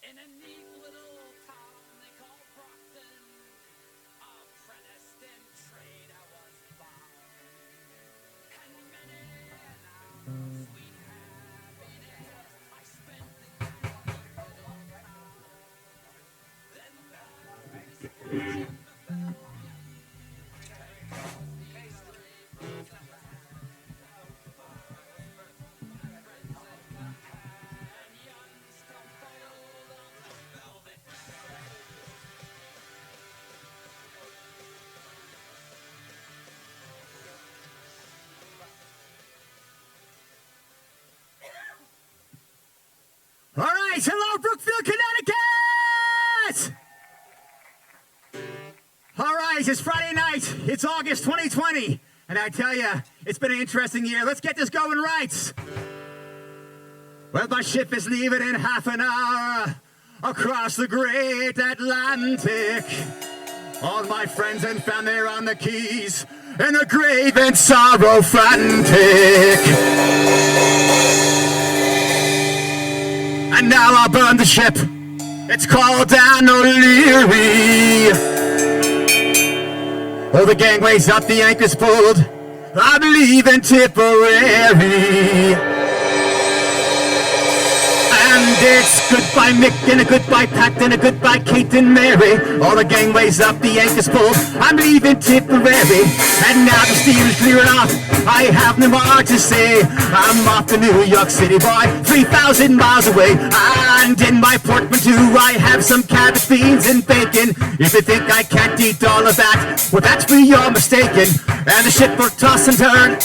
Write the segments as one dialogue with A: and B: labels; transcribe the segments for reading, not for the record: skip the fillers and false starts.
A: In a neat little town they call Brockton, apprenticed in trade I was found, and many an hour of sweet happiness I spent in that neat little town. Then bells fortune befell me, pastry broke the hand, friends and companions stumbled on the velvet road.
B: All right, hello, Brookfield, Connecticut! All right, it's Friday night. It's August 2020. And I tell you, it's been an interesting year. Let's get this going right. Well, my ship is leaving in half an hour across the great Atlantic. All my friends and family are on the quays in a grave and sorrow frantic. And now I'll burn the ship. It's called Anne O'Leary. Oh, the gangway's up, the anchor's pulled. I'm leaving Tipperary. And it's goodbye Mick and a goodbye Pat and a goodbye Kate and Mary. All the gangway's up, the anchor's pulled. I'm leaving Tipperary. And now the steam's clearing off. I have no more to say. I'm off to New York City, boy, 3,000 miles away. And in my portmanteau I have some cabbage, beans and bacon. If you think I can't eat all of that, well, that's where you're mistaken. And the ship will toss and turn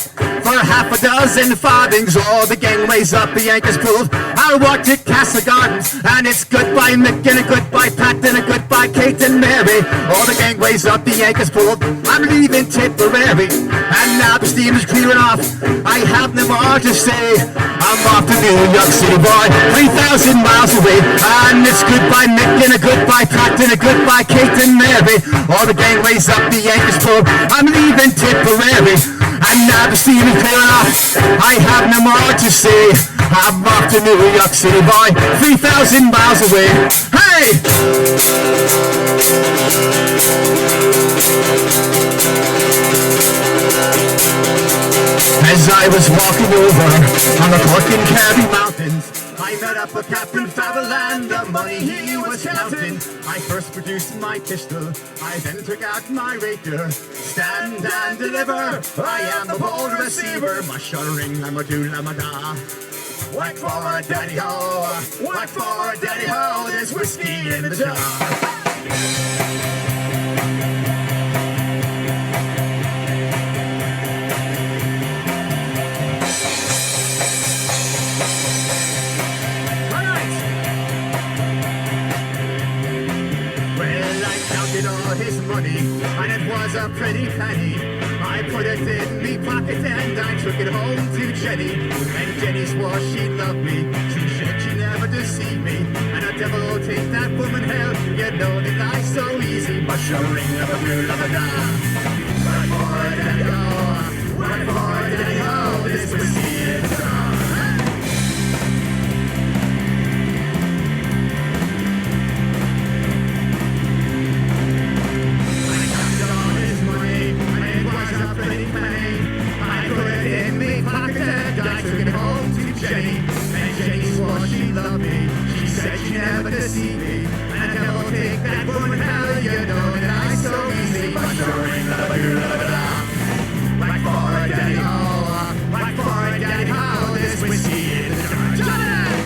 B: for half a dozen farthings. All the gangway's up, the anchor's pulled. I'll walk to Castle Gardens, and it's goodbye Mick and a goodbye Pat and a goodbye Kate and Mary. All the gangway's up, the anchor's pulled. I'm leaving Tipperary, and now the steam is clearing off. I have no more to say. I'm off to New York City, boy, 3,000 miles away. And it's goodbye Mick and a goodbye Pat and a goodbye Kate and Mary. All the gangway's up, the anchor's pulled. I'm leaving Tipperary, and now the steam is clearing off. I have no more to say. I'm off to New York City, boy, 3,000 miles away. Hey! As I was walking over on the Cork and Kerry mountains, I met up with Captain Favell and the money he was counting. I first produced my pistol, I then took out my rapier. Stand and deliver, I am the bold receiver. My shuddering lamadoo lamada. Whack for a daddy ho, whack for a daddy ho, there's whiskey in the jar. His money, and it was a pretty penny. I put it in me pocket and I took it home to Jenny. And Jenny swore she loved me. She said she never deceived me. And the devil take that woman hell. You know that life's so easy. But she'll ring of a blue love a da. Run for it, daddy ho. Run for it, daddy ho. This whiskey is strong. Jenny, and Jenny swore she loved me. She said she never deceived me. And the devil take that woman hell. You know that I so easy. But sure ain't love you, love it all. Like for a daddy ho, like for a daddy ho. This whiskey in the jar. Johnny!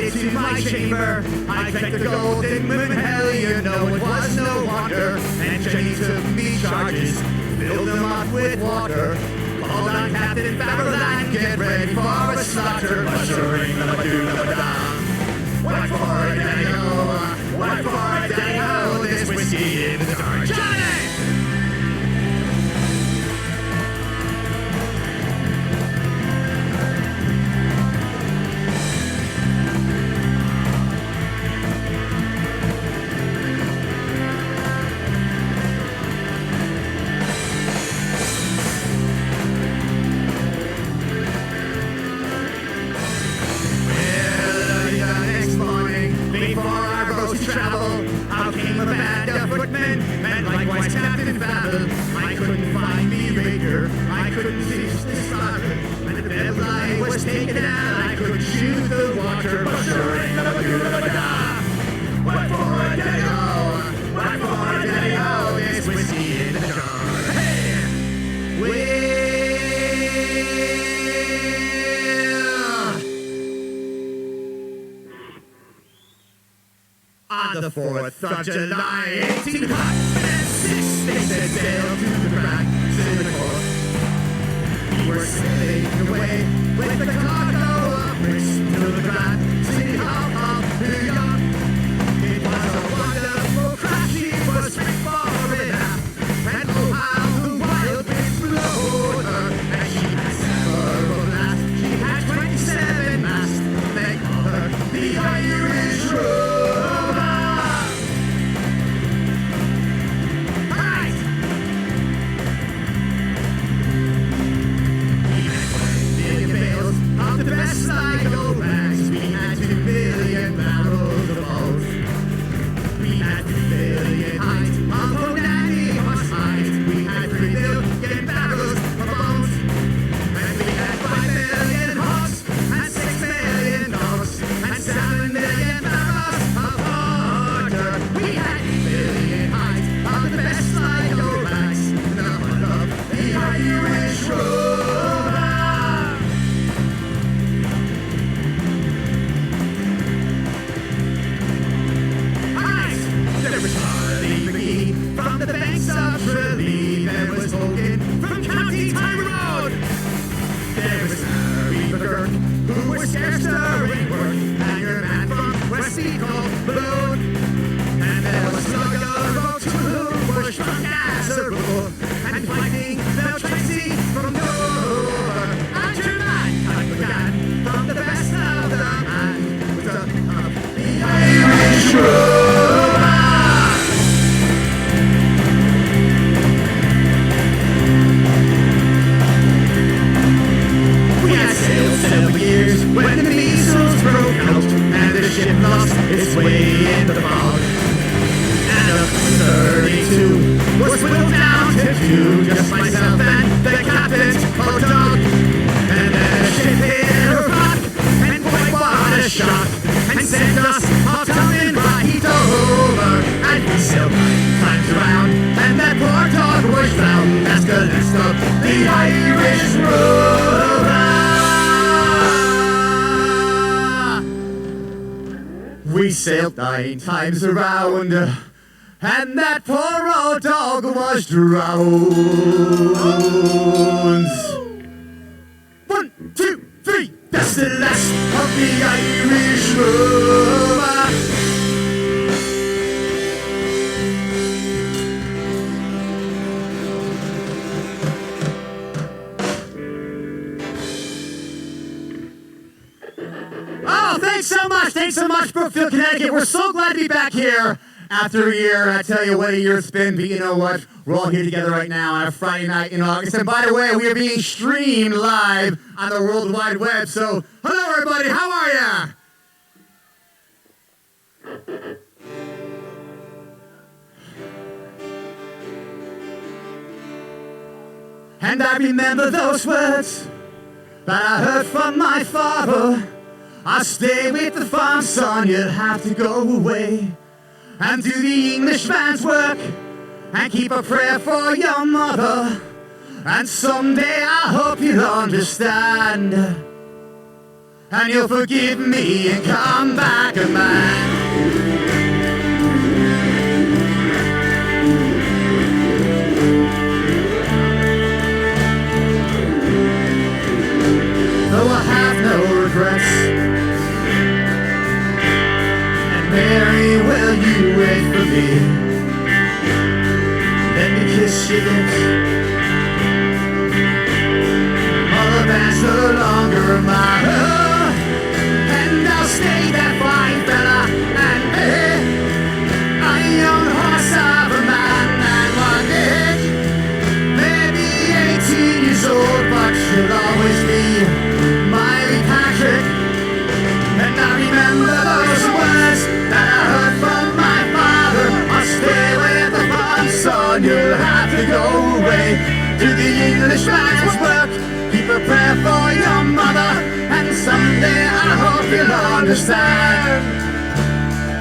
B: To my chamber, I drank the golden moon, hell, you know it was no wonder. And Jenny took me charges, filled them up with water. Called on Captain Favell and get ready for a slaughter. Mushering the doo-da-da-da. What for a daddy-o, what for a daddy-o, this whiskey in the dark. Johnny! cries Captain Fathom. I couldn't find me Raker, I couldn't fix the slaughter. When the deadline was taken out, I couldn't shoot the water. But sure ain't no good of a da. What for a day-o? What for a day-o? There's whiskey in the jar. Hey! On the 4th of July, 1806, they set sail to the grand Singapore. We were sailing away with the cargo of bricks to the grand city hall of New York. It was a wonderful crash, she was free for it out. And oh how the wild winds blew her. And she had several lasts, she had 27 masts. They call her the Irish Rover. The best Sligo rags. We had 2 million barrels of oats. We had 2 million hinds of Bonani horse hides. We had 3 million barrels of bones. And we had 5 million hogs and 6 million dogs and 7 million barrels of water. We had 8 million hinds of the best Sligo rags. The hunt of the Irish Rover. From the banks of Tralee, there was Hogan from County Tyrone. There was Harry McGurk, who was scarce doing work, and your man from Westy called Balloon. And there was Slugger O'Toole, who was drunk as a rule, and fighting Bell Tracy from Dover. And your man, Cut McGann, from the best of the man, was the Irish Rover. Several years when the measles broke out and the ship lost its way in the fog. And up 32 was whittled down to 2, just myself and the captain's old dog. And then the ship hit a rock, and boy what a shock, and sent us all tumbling right over. And we sailed 9 times around, and that poor dog was drowned. That's the last of the Irish Rover. We sailed 9 times around, and that poor old dog was drowned. 1, 2, 3, that's the last of the Irish Rover. Oh, thanks so much, Brookfield, Connecticut. We're so glad to be back here after a year. I tell you what a year it's been, but you know what? We're all here together right now on a Friday night in August. And by the way, we are being streamed live on the World Wide Web. So, hello everybody, how are ya? And I remember those words that I heard from my father. I'll stay with the farm, son, you'll have to go away and do the Englishman's work and keep a prayer for your mother. And someday I hope you'll understand and you'll forgive me and come back a man. Though I have no regrets, Mary, will you wait for me? Let me kiss your lips. All the band's no longer mine, and I'll stay that fine fella and be a young horse of a man. And one day, maybe 18 years old, but she'll always be Miley Patrick. And I remember those words that I heard from my father. I'll stay with the farm, son, you'll way. Do the Englishman's work. Keep a prayer for your mother, and someday I hope you'll understand.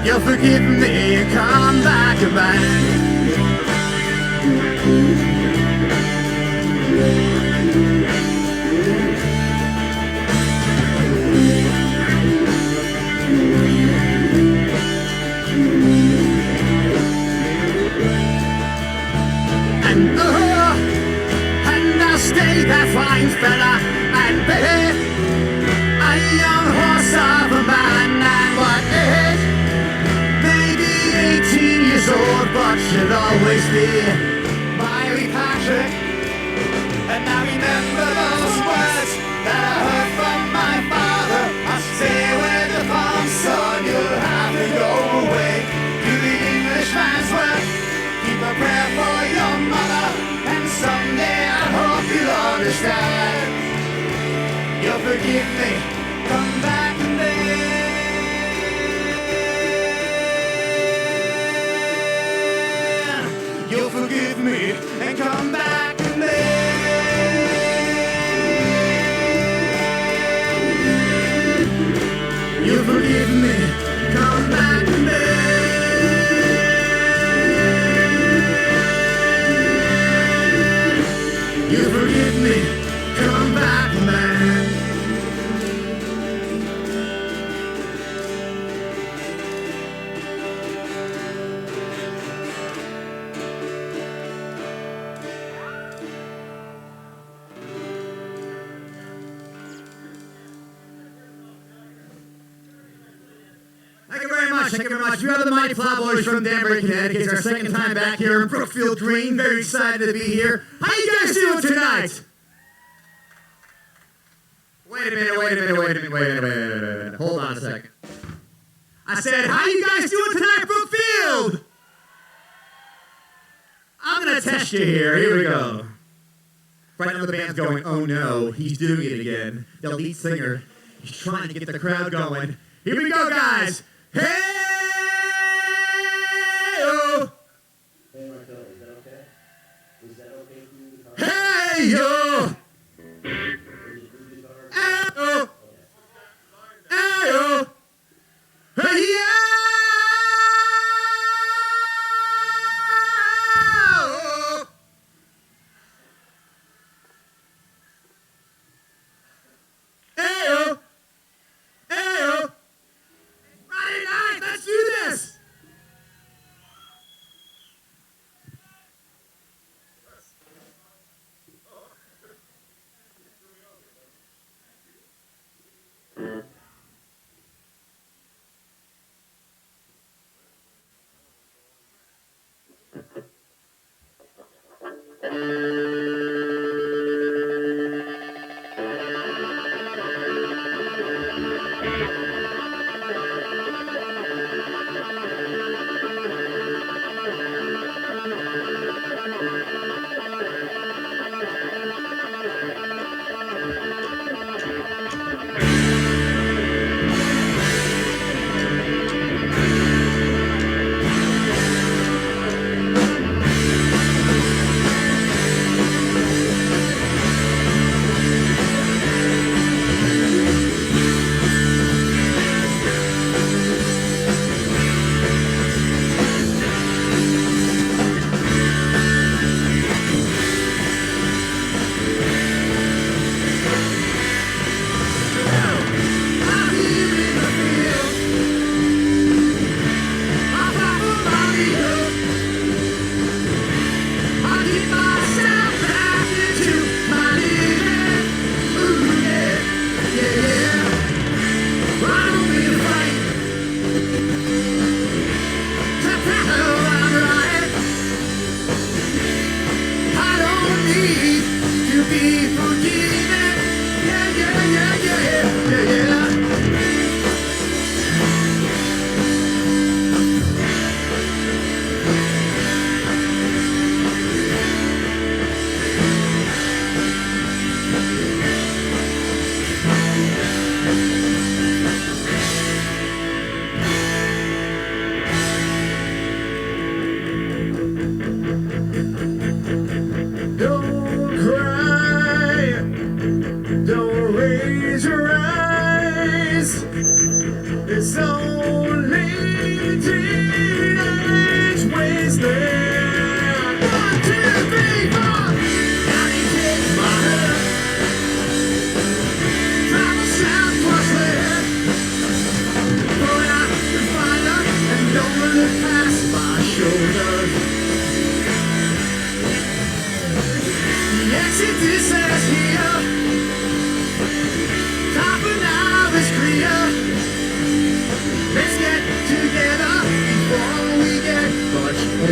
B: You'll forgive me and come back again. And I'll stay that fine fella and be a young horse of a man. And what is maybe 18 years old, but should always be my wee Patrick. And I remember those words that I heard from my father. I stay with the farm, son, you'll have to go away. Do the Englishman's work. Keep a prayer for your mother, and someday I hope you'll understand. You'll forgive me, come back and then. You'll forgive me and come back and then. You'll forgive me, come back and then. You forgive me, come back, man. Thank you very much, thank you very much. We are the Mighty Plowboys from Danbury, Connecticut. It's our second time back here in Brookfield Green. Very excited to be here. How you guys doing tonight? Wait a minute. Hold on a second. I said, how you guys doing tonight, Brookfield? I'm going to test you here. Here we go. Right now the band's going, oh no, he's doing it again. The lead singer, he's trying to get the crowd going. Here we go, guys. Hey-oh!
C: Hey, Marco, is that okay? Is that okay for you to talk?
B: Hey-yo! Hey-oh! Hey-oh! Hey-yo! Hey-oh! Hey-oh! Friday night, let's do this!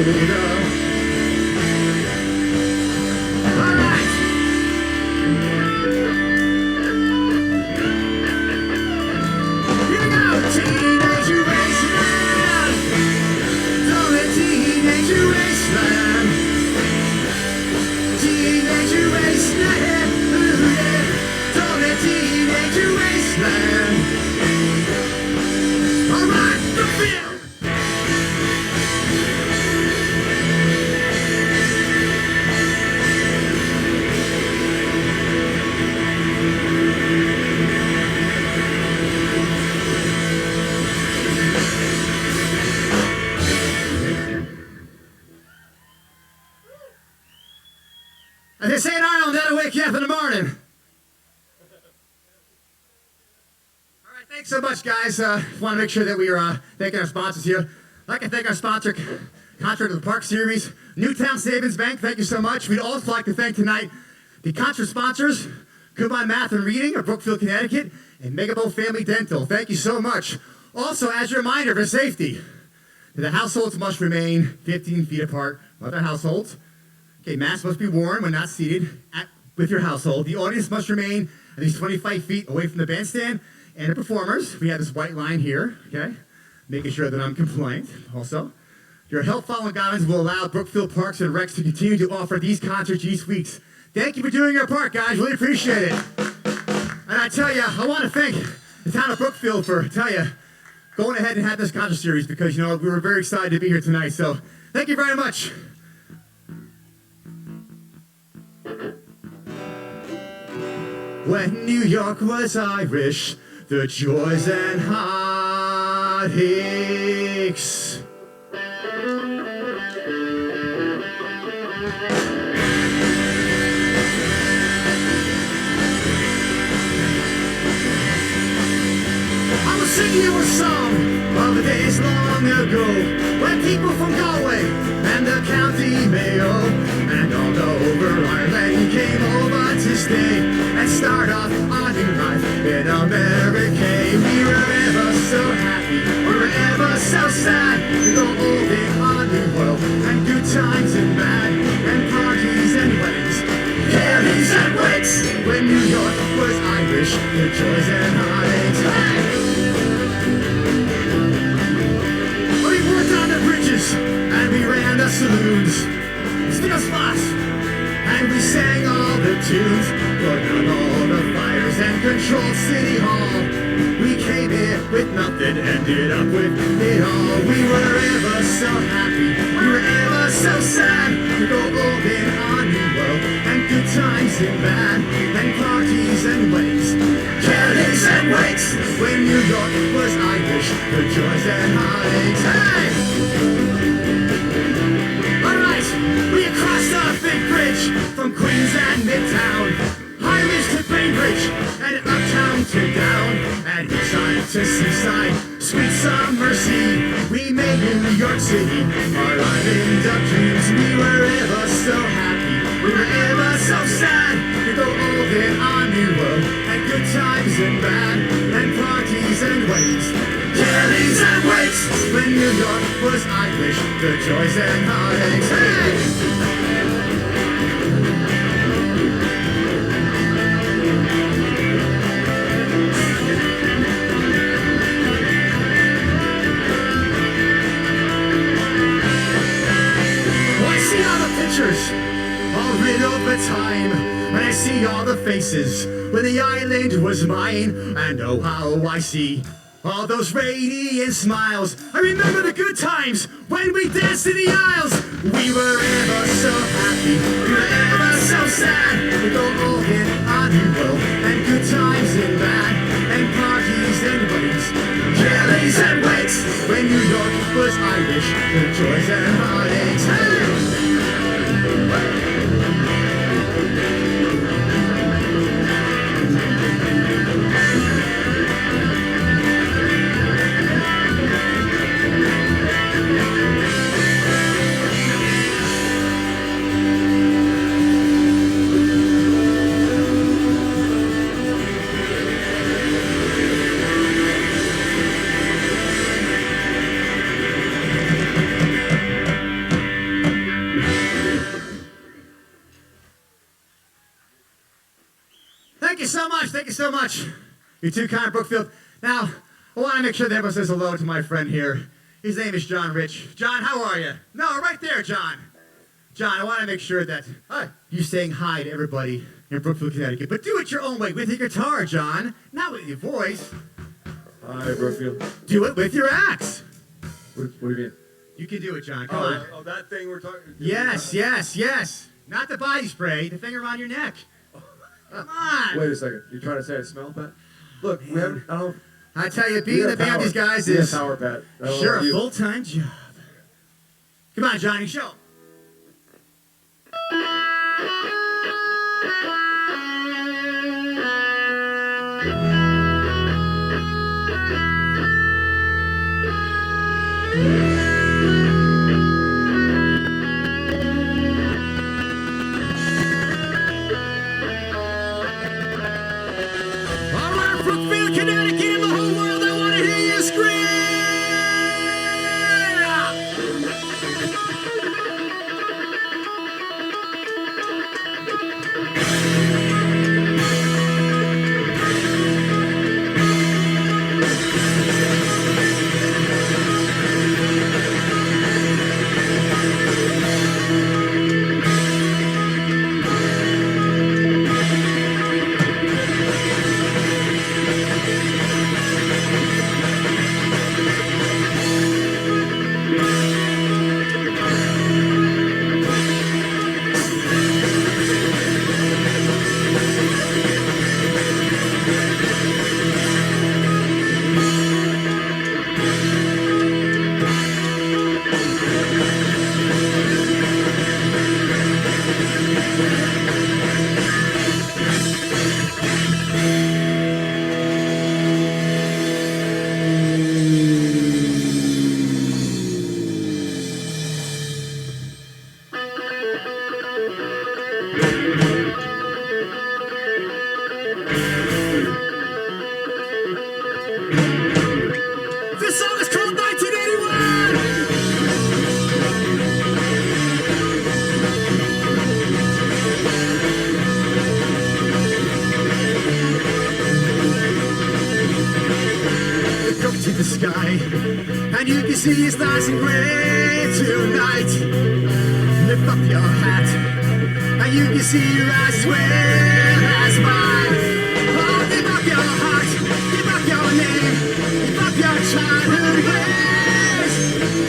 B: All right. Here we go. Teenage Wasteland. Don't let Teenage Wasteland. Teenage Wasteland. Ooh, yeah. Don't let Teenage Wasteland. All right, the film. As they say in Ireland, that'll wake you up in the morning. All right, thanks so much, guys. Want to make sure that we are thanking our sponsors here. I'd like to thank our sponsor, Contract of the Park Series, Newtown Savings Bank. Thank you so much. We'd also like to thank tonight the concert sponsors, Kumon Math and Reading of Brookfield, Connecticut, and Megabo Family Dental. Thank you so much. Also, as a reminder for safety, the households must remain 15 feet apart from other households. Okay, masks must be worn when not seated with your household. The audience must remain at least 25 feet away from the bandstand and the performers. We have this white line here, okay, making sure that I'm compliant. Also, your health following guidelines will allow Brookfield Parks and Recs to continue to offer these concerts each week. Thank you for doing your part, guys. Really appreciate it. And I tell you, I want to thank the town of Brookfield for, going ahead and have this concert series because, we were very excited to be here tonight. So thank you very much. When New York was Irish, the joys and heartaches. I will sing you a song of the days long ago when people from Galway and the County Mayo and all over Ireland came over to stay and start off our new life in America. We were ever so happy, we were ever so sad to go old in our new world and good times and bad and parties and weddings, carries and wakes when New York was Irish, the joys and heartaches. Hey! We worked on the bridges and we ran the saloons, still spots, and we sang all the tunes, put out all the fires and controlled City Hall. We came in with nothing, ended up with it all. We were ever so happy, we were ever so sad to go old in our new world and good times and bad and parties and weddings, carries and wakes when New York was Irish, the joys and heartaches. Hey! Alright, we crossed the big bridge from Queens and Midtown, Irish to Bainbridge and uptown to down, and each side to seaside, sweet summer sea. We made New York City our island of dreams. We were ever so happy, we were ever so sad to go old in our new world and good times and bad and parties and weddings, carries and wakes when New York was Irish, the joys and heartaches. Hey! All rid over time, and I see all the faces when the island was mine, and oh how I see all those radiant smiles. I remember the good times when we danced in the aisles. We were ever so happy, we were ever so sad to go old in our new world and good times and bad and parties and weddings, carries and wakes when New York was Irish, the joys and heartaches. Hey! Thank you so much. Thank you so much. You're too kind, Brookfield. Now, I want to make sure that everyone says hello to my friend here. His name is John Rich. John, how are you? No, right there, John. John, I want to make sure that you're saying hi to everybody in Brookfield, Connecticut. But do it your own way, with your guitar, John. Not with your voice.
D: Hi, Brookfield.
B: Do it with your axe.
D: What do you mean?
B: You can do it, John. Come on.
D: Oh, that thing we're talking.
B: Yes, yes, yes. Not the body spray, the thing around your neck. Come on.
D: Wait a second. You're trying to say I smell bad? Look, we haven't. I don't.
B: I tell you,
D: We
B: being
D: got
B: the band
D: power.
B: these guys
D: We got
B: is
D: power, Pat. I don't know
B: sure
D: about
B: a
D: you.
B: full-time job. Come on, Johnny, show 'em. All right, Brookfield, Connecticut, and the whole world, I want to hear you scream! This song is called 1981! Look up to the sky, and you can see it's nice and gray tonight. Lift up your hat, and you can see your eyes as well as mine. Oh, give up your heart, give up your name, give up your childhood ways.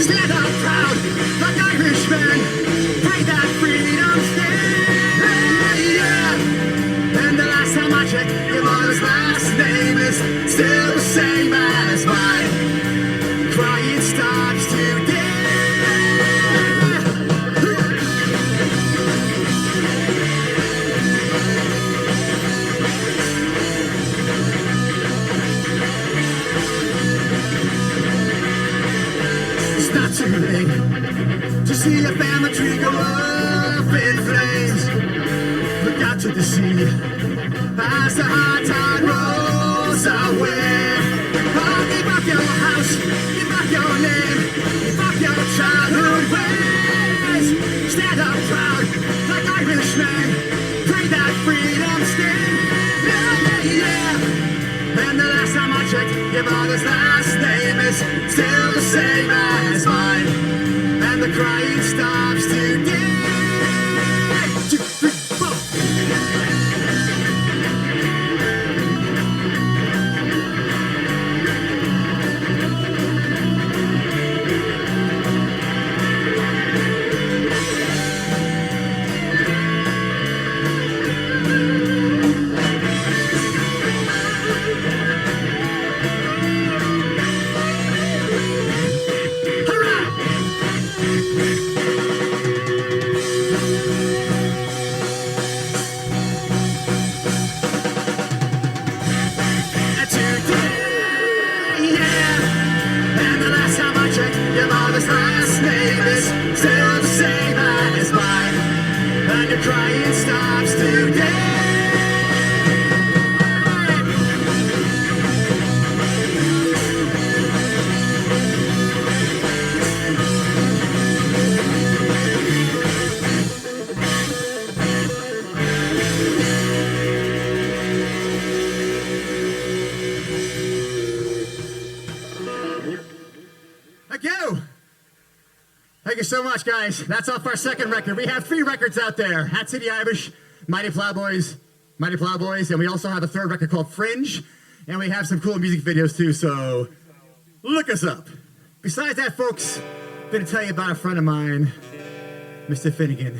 B: Stand up proud, like Irishmen, pray that freedom's there. Yeah. And the last time I checked, your mother's last name is still the same as mine. Crying stops today. It's not too late to see a family tree go up in flames. Look out to the sea as the high tide rolls away. Oh, give up your house, give up your name, give up your childhood ways. Stand up proud like Irishmen, pray that freedom stays. Yeah, yeah. And the last time I checked, your mother's last name is still the same as mine. And the crying stops today. 2, 3, 4. And today, yeah. And the last time I checked, your mother's last name is still the same as mine. And your crying stops today. so much, guys. That's off our second record. We have 3 records out there. Hat City Irish, Mighty Plowboys, and we also have a 3rd record called Fringe, and we have some cool music videos too, so look us up. Besides that, folks, I'm going to tell you about a friend of mine, Mr. Finnegan.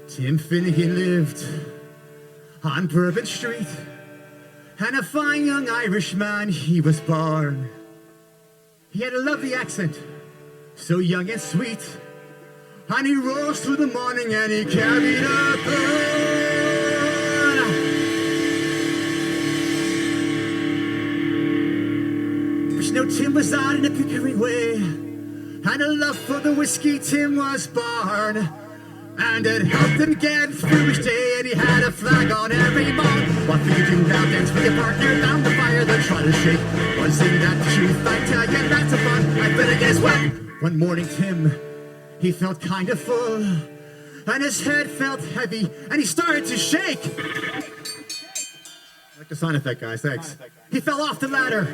B: Tim Finnegan lived on Bourbon Street, and a fine young Irishman he was born. He had a lovely accent, so young and sweet, and he rose through the morning and he carried a gun. But you know, Tim was out in a Pickering way, and a love for the whiskey Tim was born. And it helped him get through each day, and he had a flag on every bone. What will you do now? Dance with your partner round the fire, then try to shake. Wasn't that the truth? I tell you, that's a fun. I better guess what? One morning, Tim, he felt kind of full, and his head felt heavy, and he started to shake. I like the sound effect, guys. Thanks. He fell off the ladder,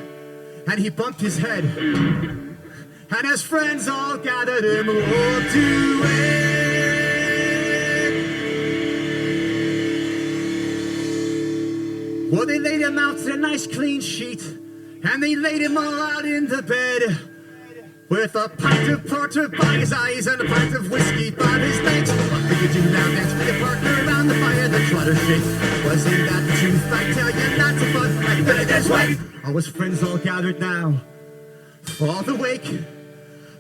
B: and he bumped his head. And his friends all gathered him up to it. Well, they laid him out to a nice clean sheet, and they laid him all out in the bed, with a pint of porter by his eyes and a pint of whiskey by his legs. What could you do now? Dance with your partner around the fire, then try to shake. Wasn't that the truth? I tell you, that's a fun. I better guess what? All his friends all gathered now for the wake,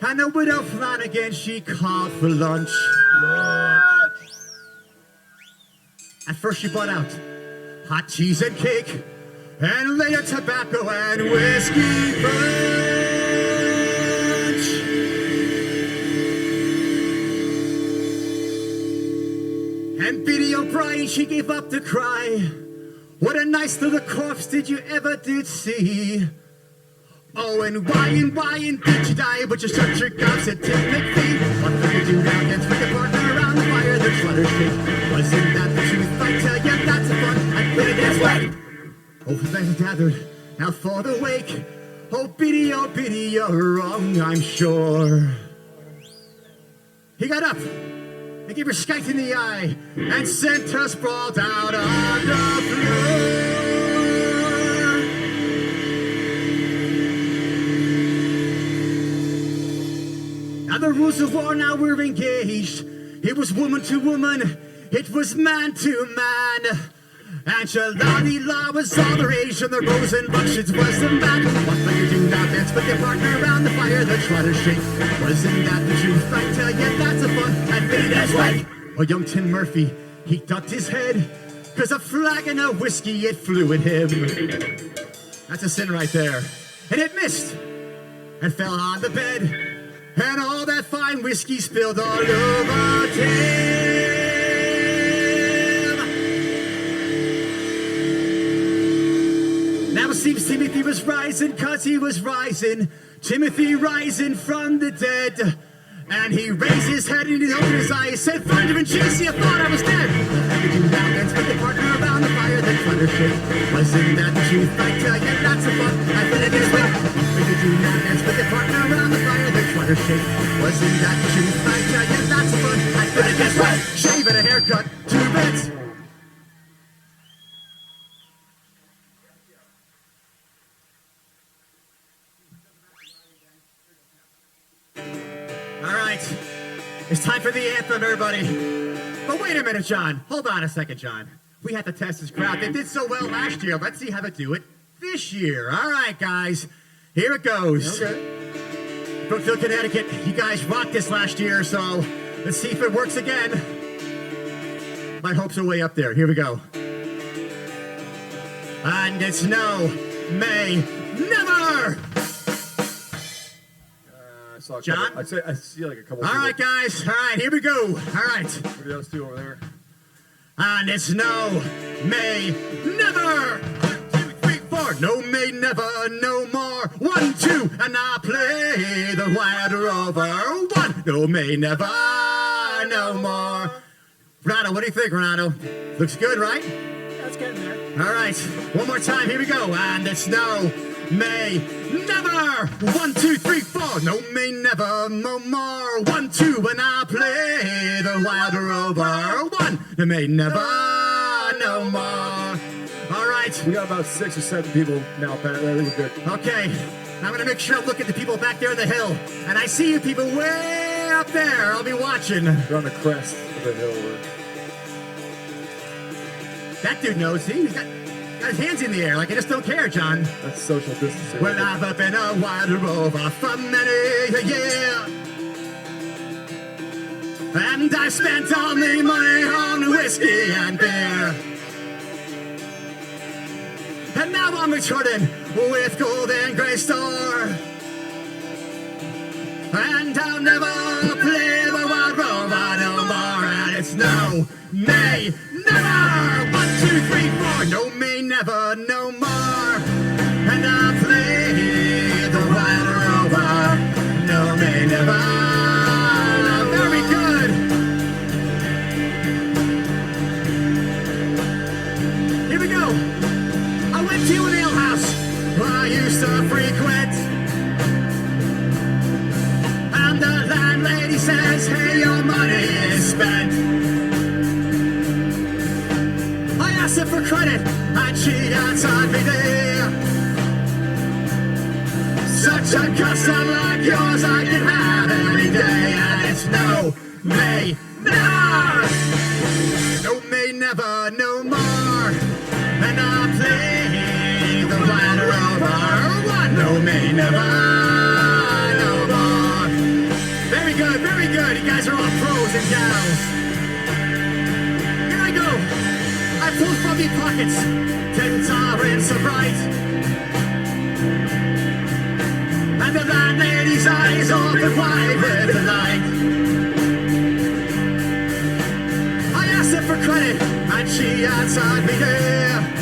B: and the widow Flanagan, she called for lunch. At first she brought out hot cheese and cake, and later tobacco and whiskey punch. And Biddy O'Brien, she gave up the cry. What a nice little corpse did you ever did see? Oh, and why did you die? But you shut your gobs at Tim McPhee. What will you do now? Dance with your partner around the fire, then try to shake. Wasn't that the truth? I tell you, that's a fun. I better dance right. Oh, the men gathered now for the wake. Oh, Biddy, you're wrong, I'm sure. He got up and gave her skite in the eye and sent her sprawled out on the floor. Now the rules of war, now we're engaged. It was woman to woman, it was man to man. And Shalani-La was all the rage, and the rose and buckshot was the man. What will you do now? Dance with your partner around the fire, then try to shake. Wasn't that the truth? I tell you, that's a fun. And that's right. Oh, young Tim Murphy, he ducked his head, 'cause a flagon of whiskey, it flew at him. That's a sin right there. And it missed, and fell on the bed, and all that fine whiskey spilled all over Tim. Now it seems Timothy was rising, 'cause he was rising. Timothy rising from the dead. And he raised his head and he opened his eyes, said, "Thunder and cheesy, I thought I was dead." What could you do now? Dance with your partner around the fire, then thunder shake. Wasn't that the truth? I tell you, that's a fun. I better guess what? What could you do now? Dance with your partner around the fire, then thunder shake. Wasn't that the truth? I tell you, that's a fun. I better guess what? Shave and a haircut, 2 bits. All right, it's time for the anthem, everybody. But wait a minute, John. Hold on a second, John. We had to test this crowd. They did so well last year. Let's see how they do it this year. All right, guys. Here it goes. Okay. Brookfield, Connecticut. You guys rocked this last year, so let's see if it works again. My hopes are way up there. Here we go. And it's no, may, never. John?
D: I'd say I see like a couple.
B: All right, guys. All right, here we go. All right.
D: Maybe those 2 over there.
B: And it's no, may, never. 1, 2, 3, 4. No, may, never, no more. 1, 2, and I play the Wild Rover. 1, no, may, never, no more. Renato, what do you think, Renato? Looks good, right?
E: That's getting there.
B: All right, one more time. Here we go. And it's no, may never. 1, 2, 3, 4. No, may never, no more. 1, 2, and I play the wild rover. 1, may never, no more. All right.
D: We got about 6 or 7 people now, Pat. I think we're good.
B: Okay. I'm gonna make sure I look at the people back there on the hill, and I see you people way up there. I'll be watching.
D: We're on the crest of the hill.
B: That dude knows. He's got his hands in the air like I just don't care, John.
D: That's social distancing.
B: Well, I've been a wild rover for many a year, and I spent all my money on whiskey and beer. And now I'm returning with gold and grey store, and I'll never play the wild rover no more. And it's no, may, never. 1, 2, 3, 4. No, may, never, no more. And I'll play the wild rover. No, may, never. Very good. Here we go. I went to an ale house I used to frequent, and the landlady says, hey, your money is spent. I asked her for credit, and she answered me there. Such a custom like yours I can have any day, and it's no, may, never. No, may, never, no more. And I'll play the wild rover. 1, no, may, never, no more. Very good, very good. You guys are all pros and gals. Here I go. I pulled from me pockets 10 sovereigns so bright, and the landlady's eyes open wide with delight. I asked her for credit, and she answered me there.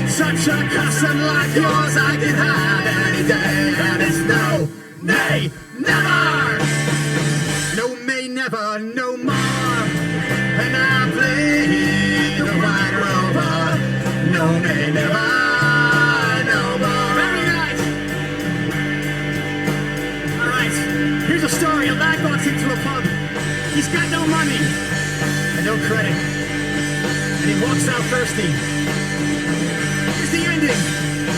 B: Such a custom like yours I can have any day, and it's no, nay, never. No, may, never, no more. And I'll play the wild rover. No, may, never, no more. Very nice. All right, here's a story. A lad walks into a pub. He's got no money and no credit, and he walks out thirsty. Here's the ending.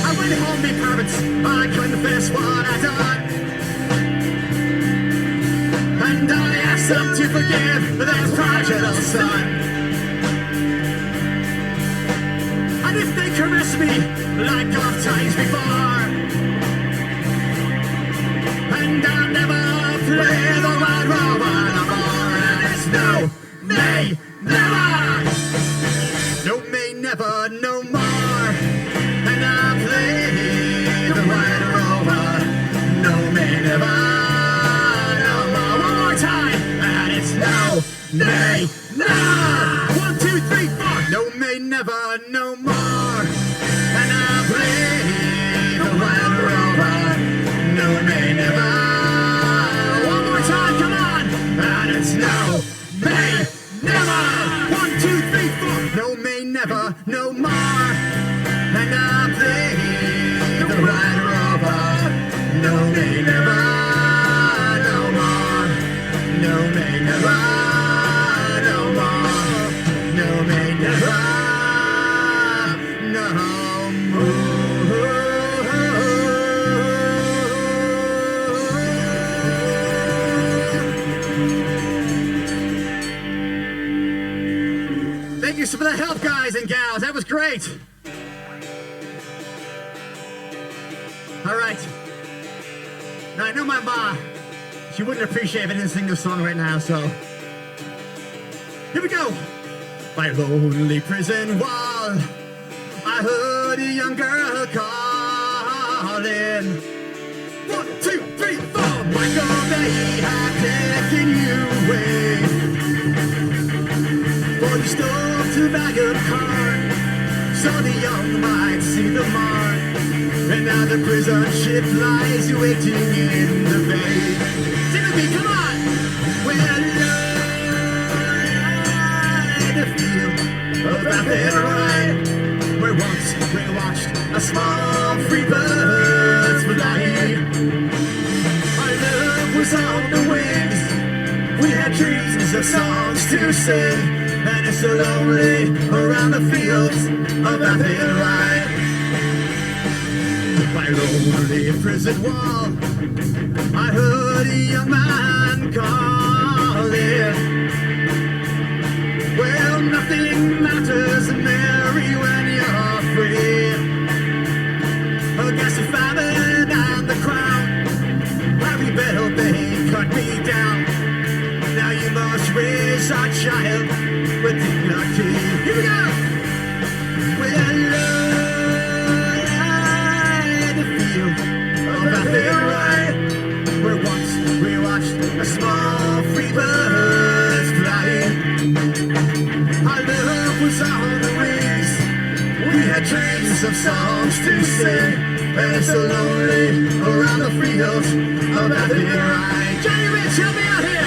B: I went home, me parents. I confess what I done, and I asked them to forgive their prodigal son. And if they caress me like oft times before, and I'll never play the wild rover no more. And it's no, may, never. No, may, never, no more. And I'll play the wild rover. No, may, never, no more. One more time. And it's no, may, never. 1, 2, 3, 4. No, may, never, no more. And I'll play the wild rover. No, may, never. One more time, come on. And it's no, may, never. 1, 2, 3, 4. No, may, never, no more. And I'll play the wild rover. No, may, never, no more. No, may, never, no more. No, may, never, no Thank you for the help, guys and gals. That was great. All right. Now, I know my ma, she wouldn't appreciate if I didn't sing this song right now, so here we go. By lonely prison wall, I heard a young girl calling. 1, 2, 3, 4. Michael, they have taken you away. For you stole to bag of corn, so the young might see the mark. And now the prison ship lies waiting in the bay. Sing with me, come on! We're alive to feel about their ride, where once we watched a small had dreams of songs to sing, and it's so lonely around the fields of nothing right. By a lonely prison wall, I heard a young man calling. Well, nothing matters, Mary, when you're free. Against the famine and the crown, I rebelled, they cut me down. Now you must raise our child with dignity. Here we go! We're lying the field of nothing right, where once we watched a small free bird flying. Our love was on the wings, we had dreams of songs to sing, and it's so lonely around the fields of nothing right. Johnny Rich, help me out here!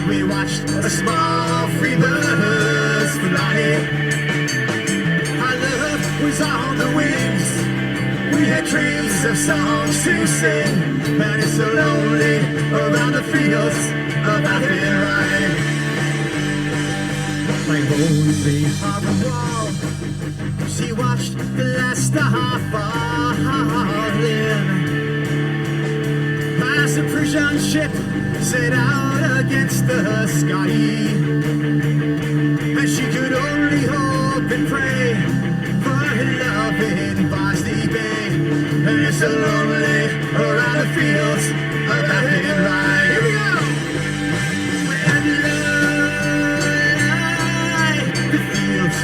B: We watched a small free bird flying. Our love was on the wings, we had dreams of songs to sing, and it's so lonely around the fields of nothing right. My lonely harbor wall, she watched the last star falling as the Persian ship set out against the sky, and she could only hope and pray for her love in Bosley Bay. And it's so lonely around the fields of nothing right. Here we go! When light the fields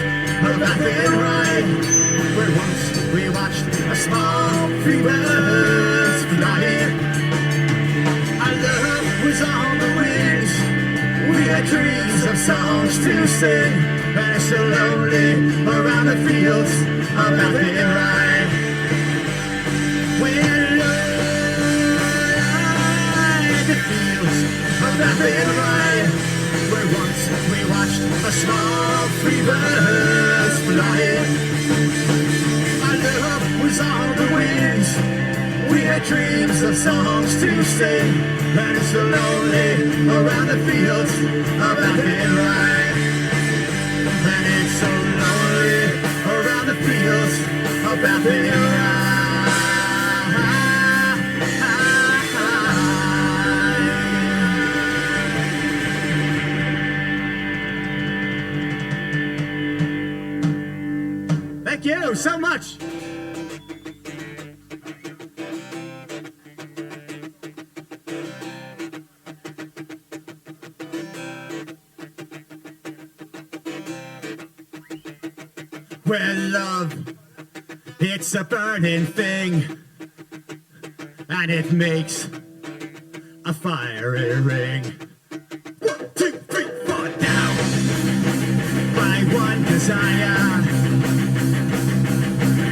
B: of nothing right, where once we watched a small free bird flying. Our love was on the wings, we had dreams of songs to sing, and it's so lonely around the fields of nothing right. We're like the fields of nothing right, where once we watched a small free bird flying. Our love was on the wings, we had dreams of songs to sing, and it's so lonely around the fields of nothing right. And it's so lonely around the fields of nothing right. Thank you so much. Well, love, it's a burning thing, and it makes a fiery ring. 1, 2, 3, 4, down by one desire,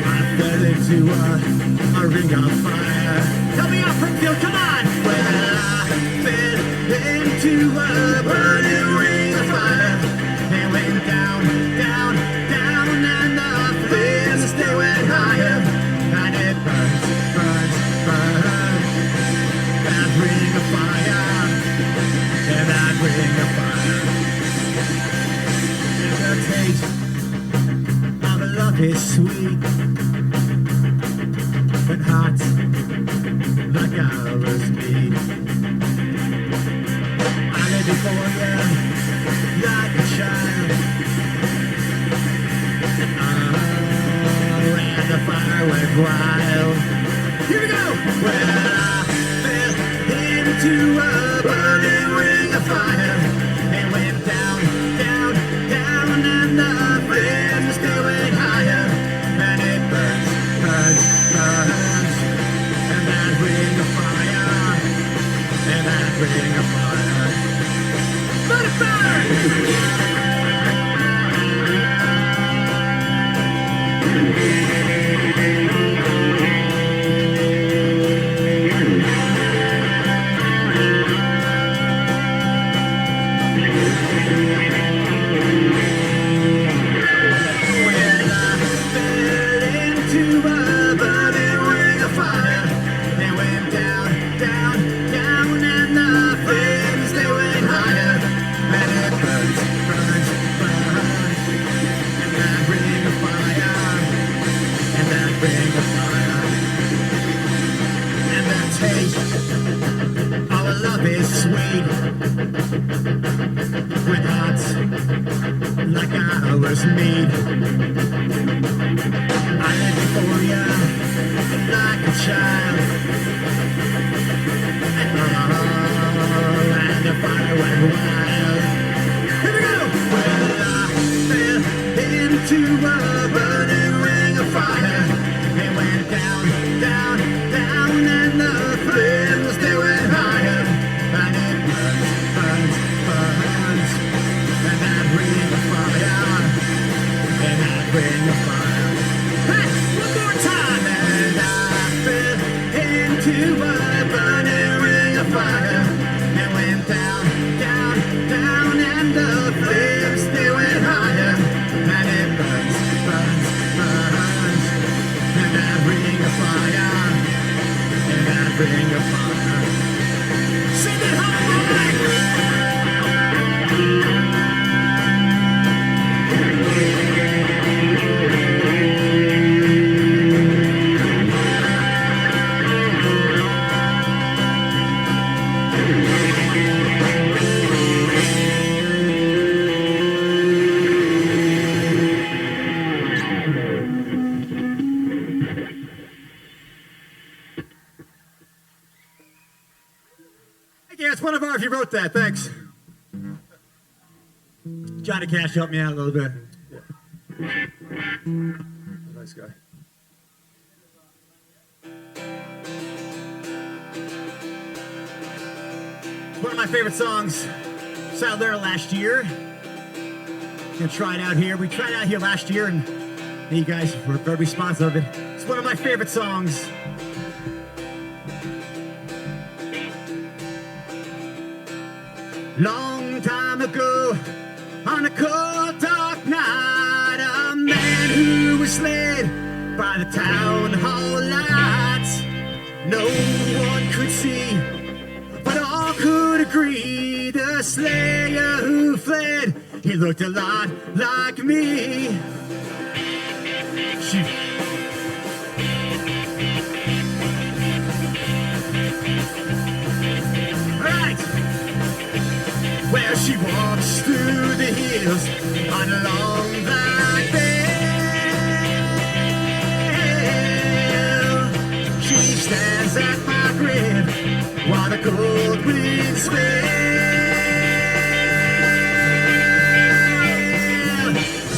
B: I fell into a ring of fire. Help me out, Brookfield, come on! Well, I fell into a burning ring of fire, and went down, down, down, and the flames they went higher, and it burns, burns, burns. That ring of fire, and that ring of fire. And the taste of love is sweet, but hot like ours beat. I lived before you like a child. And the fire went wild. Here we go! Well, I fell into a burning ring of fire, and went down, down, down, and the flames they went higher, and it burns, burns, burns, and that ring of fire, and that ring of fire. Let it burn! heart like I was made. I lived before you like a child. And the fire went wild. Here we go! Well, I fell into a burning ring of fire. It went down, down, down, and the flames, they went higher. And it burns, burns, burns. And that ring of fire, and that ring of fire. Hey, one more time! And I fell into a burning ring of fire. It went down, down, down, and the flames, they went higher. And it burns, burns, burns. And that ring of fire, and that ring of fire. Sing it Yeah, it's one of ours. You wrote that. Thanks. Johnny Cash helped me out a little bit.
D: Nice guy.
B: One of my favorite songs. Started there last year. Gonna try it out here. We tried it out here last year, and you guys were very responsive of it. It's one of my favorite songs. Long time ago, on a cold dark night, a man who was slain by the town hall lights. No one could see, but all could agree. The slayer who fled, he looked a lot like me. She Well, she walks through the hills on a long black veil. She stands at my grave while the cold winds swell.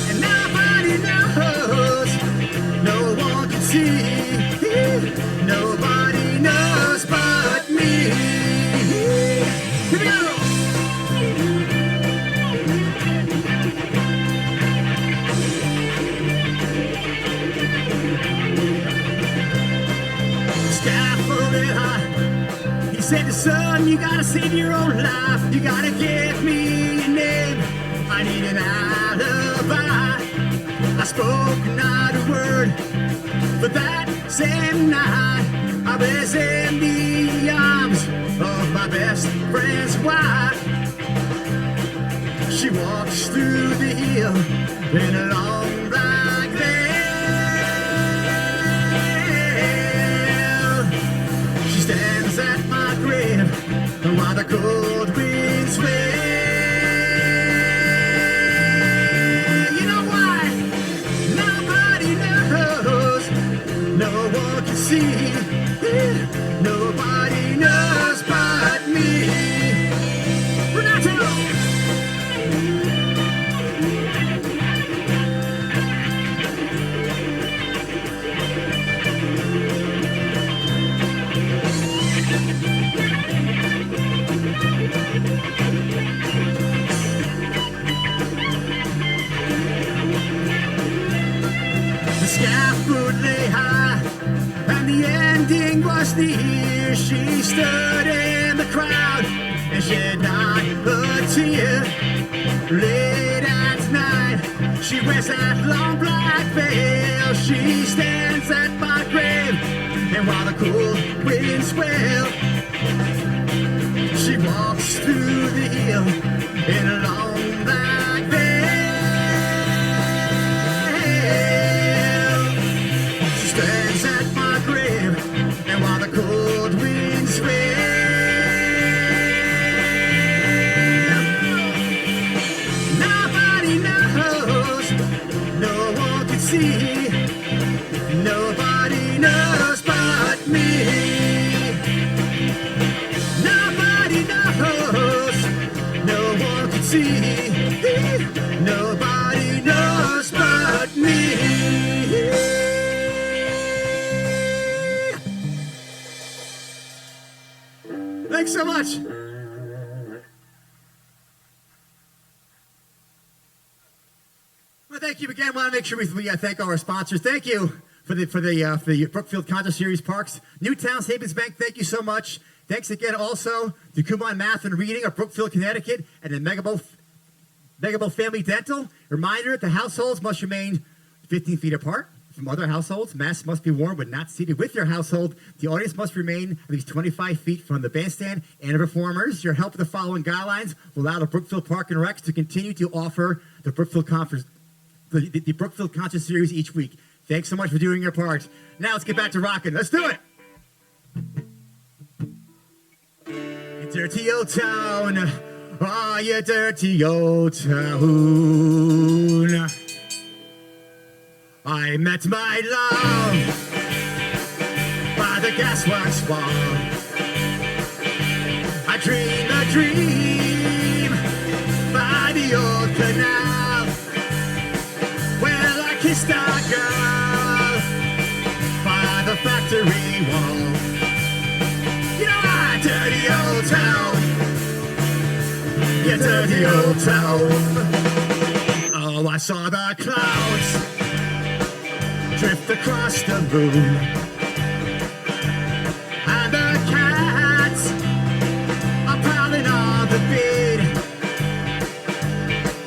B: And nobody knows, no one can see. Nobody knows but me. Here we go! He said to son, you gotta save your own life. You gotta give me a name. I need an alibi. I spoke not a word, but that same night I was in the arms of my best friend's wife. She walks through the hill in a long black veil. She stands at my grave while the cold winds swell. You know why? Nobody knows, no one can see. Nobody knows but me. Renato! The scaffold lay high, and the ending was near. She stood in the crowd and shed not a tear. Late at night, she wears that long black veil. She stands at my grave, and while the cold winds swell, she walks through the hill in a long black veil. She stands at my grave, and while the cold winds swell, see. Nobody knows but me. Nobody knows. No one can see. Nobody knows but me. Thanks so much. Well, thank you again. I want to make sure we thank all our sponsors. Thank you for the Brookfield Concert Series Parks. Newtown Savings Bank, thank you so much. Thanks again also to Kumon Math and Reading of Brookfield, Connecticut, and the Megabo Family Dental. Reminder, the households must remain 15 feet apart from other households. Masks must be worn when not seated with your household. The audience must remain at least 25 feet from the bandstand and the performers. Your help with the following guidelines will allow the Brookfield Park and Recs to continue to offer the Brookfield Conference, the Brookfield Concert Series each week. Thanks so much for doing your part. Now let's get back to rocking. Let's do it. You dirty old town. Oh, you dirty old town. I met my love by the gasworks wall. I dreamed a dream by the old canal. Well, I kissed a girl by the factory wall. You know, my dirty old town. You dirty old town. Oh, I saw the clouds drift across the room, and the cats are prowling on the beat.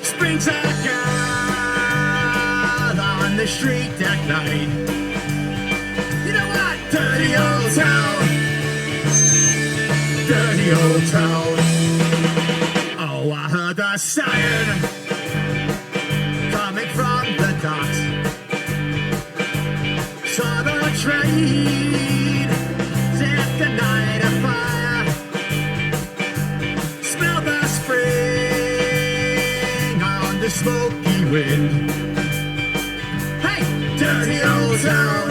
B: Springs a girl on the street at night. You know what? Dirty old town. Dirty old town. Oh, I heard the siren coming from the docks. Saw the train set the night afire. Smell the spring on the smoky wind. Hey, dirty old town.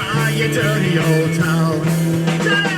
B: Ah, you dirty old town. Hey!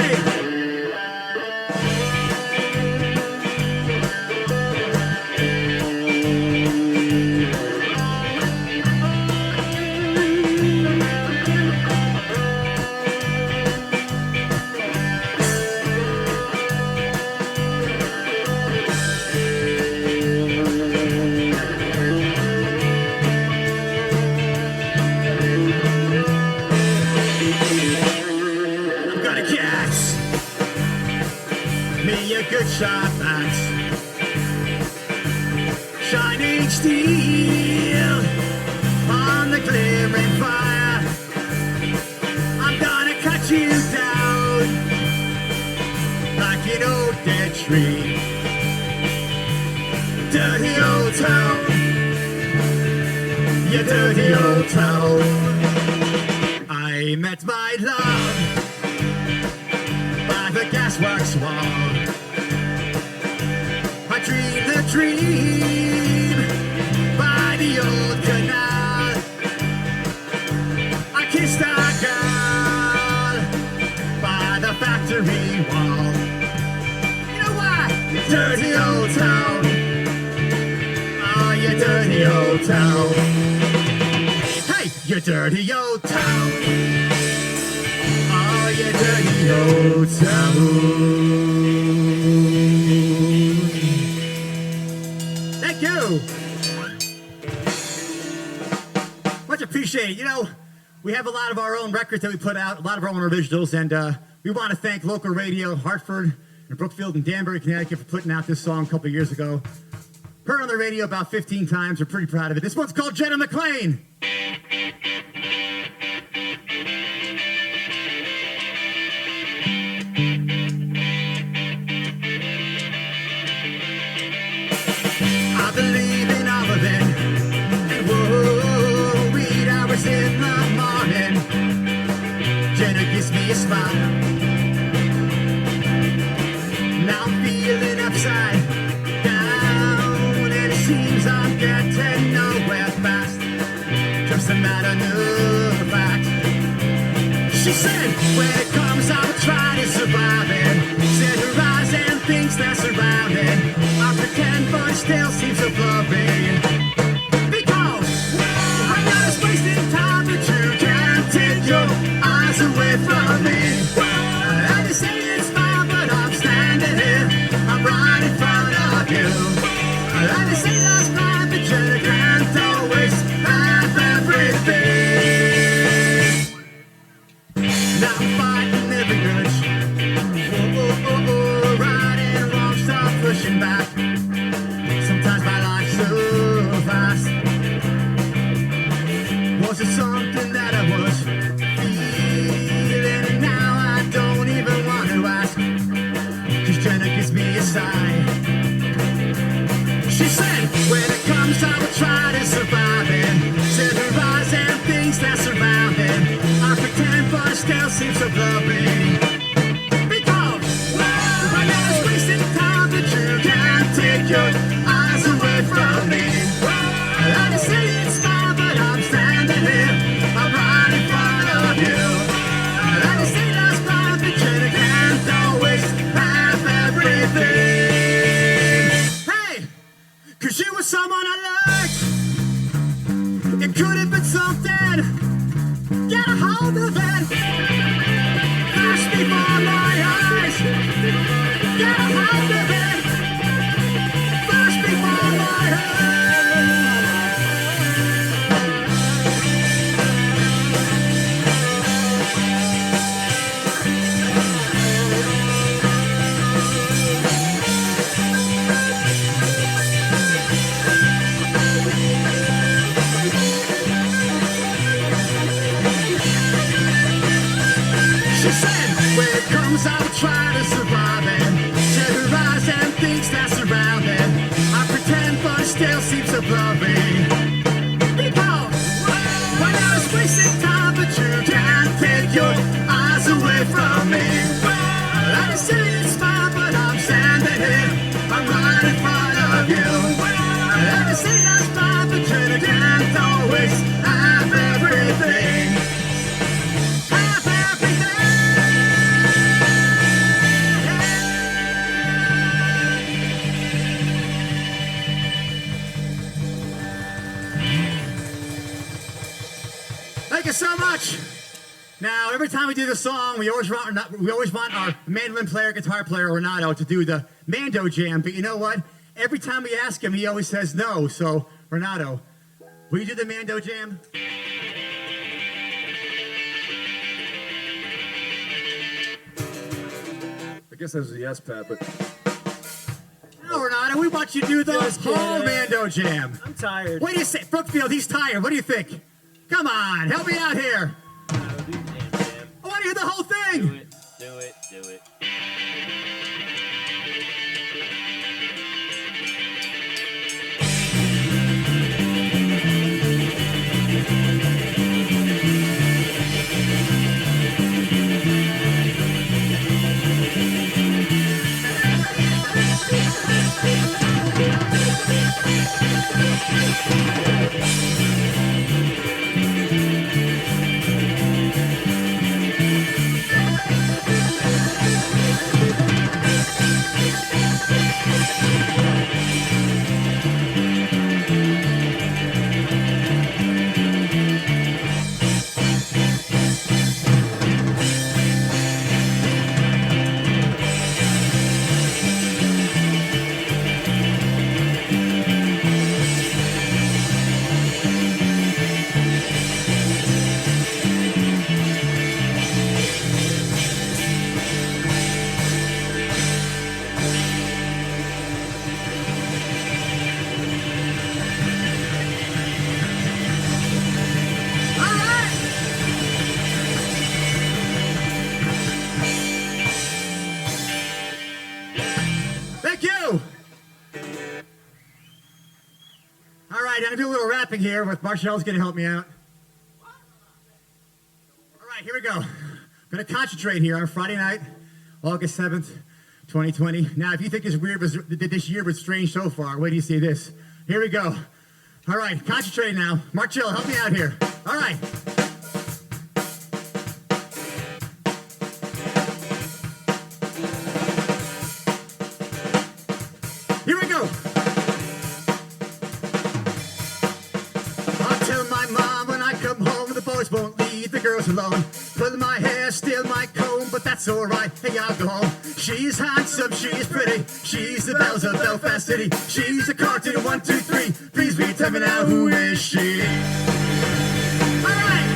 B: Good shot axe, shining steel on the glimmering fire. I'm gonna cut you down like an old dead tree. Dirty old town, you dirty old town. I met my love by the gasworks wall. I dreamed a dream by the old canal. I kissed a girl by the factory wall. You know what? Dirty old town. Oh, you dirty old town. Hey, you dirty old town. Oh, you dirty old town. Thank you. Much appreciated. You know, we have a lot of our own records that we put out, a lot of our own originals, and we want to thank local radio, Hartford, and Brookfield, and Danbury, Connecticut, for putting out this song a couple years ago. Heard on the radio about 15 times. We're pretty proud of it. This one's called Jenna McLean. I believe in all of it. And whoa, 8 hours in the morning. Jenna gives me a smile. Now I'm feeling upside down, and it seems I'm getting nowhere fast. matter of fact. She said, when it comes, I will try to survive it. Said her eyes and things that surround it. I pretend, but it still seems so blurry. Because I'm not just wasting time, but you can't take your eyes away from me. I just say it's fine, but I'm standing here. I'm right in front of you. I just say that's fine, but you can't always have everything. Now I'm fighting every urge. Right and wrong, start pushing back. Sometimes my life's so fast. Was it something that I was feeling? And now I don't even want to ask. 'Cause Jenna gives me a sigh. She said, when it comes, I will try to survive it. Said her eyes and things that surround it. I pretend, but it still seems so blurry. Because I know it's wasting time, but you can't take your eyes away from me. I just say it's fine, but I'm standing here. I'm right in front of you. I just say that's fine, but you can't always have everything. Hey! 'Cause you were someone I liked. It could have been something. Get a hold of it. Flash before my eyes. Get a hold of it. Flash before my eyes. She said, when it comes, I will try to survive it. Said her eyes and things that surround it. I pretend, but it still seems so blurry. Because when I was wasting time, but you can't take your eyes away from me. I just say it's fine, but I'm standing here. I'm right in front of you. I just say that's fine, but you can't always have everything. Have everything. Thank you so much. Now, every time we do the song, we always want our mandolin player, guitar player, Renato, to do the Mando Jam. But you know what? Every time we ask him, he always says no. So, Renato, will you do the Mando Jam?
D: I guess that was a yes, Pat, but
B: No, Renato, we want you to do the
E: Just
B: whole
E: kidding.
B: Mando Jam.
E: I'm tired.
B: What do you say? Brookfield, he's tired. What do you think? Come on, help me out here.
E: Do the damn jam.
B: I want to hear the whole
E: Do
B: thing.
E: it. Do it. Do it.
B: right, I'm gonna do a little rapping here with Marshall's gonna help me out. All right, here we go. I'm gonna concentrate here on Friday night, August 7th, 2020. Now, if you think this year was strange so far, wait till you see this. Here we go. All right, concentrate now. Marshall, help me out here. All right. Here we go. I'll tell my mom when I come home the boys won't leave the girls alone. Pull my hair, steal my comb, but that's alright. Hey, I'll go home. She's handsome, she's pretty. She's the bells of Belfast City. She's a cartoon 1, 2, 3. Please be tell me now, who is she? Alright.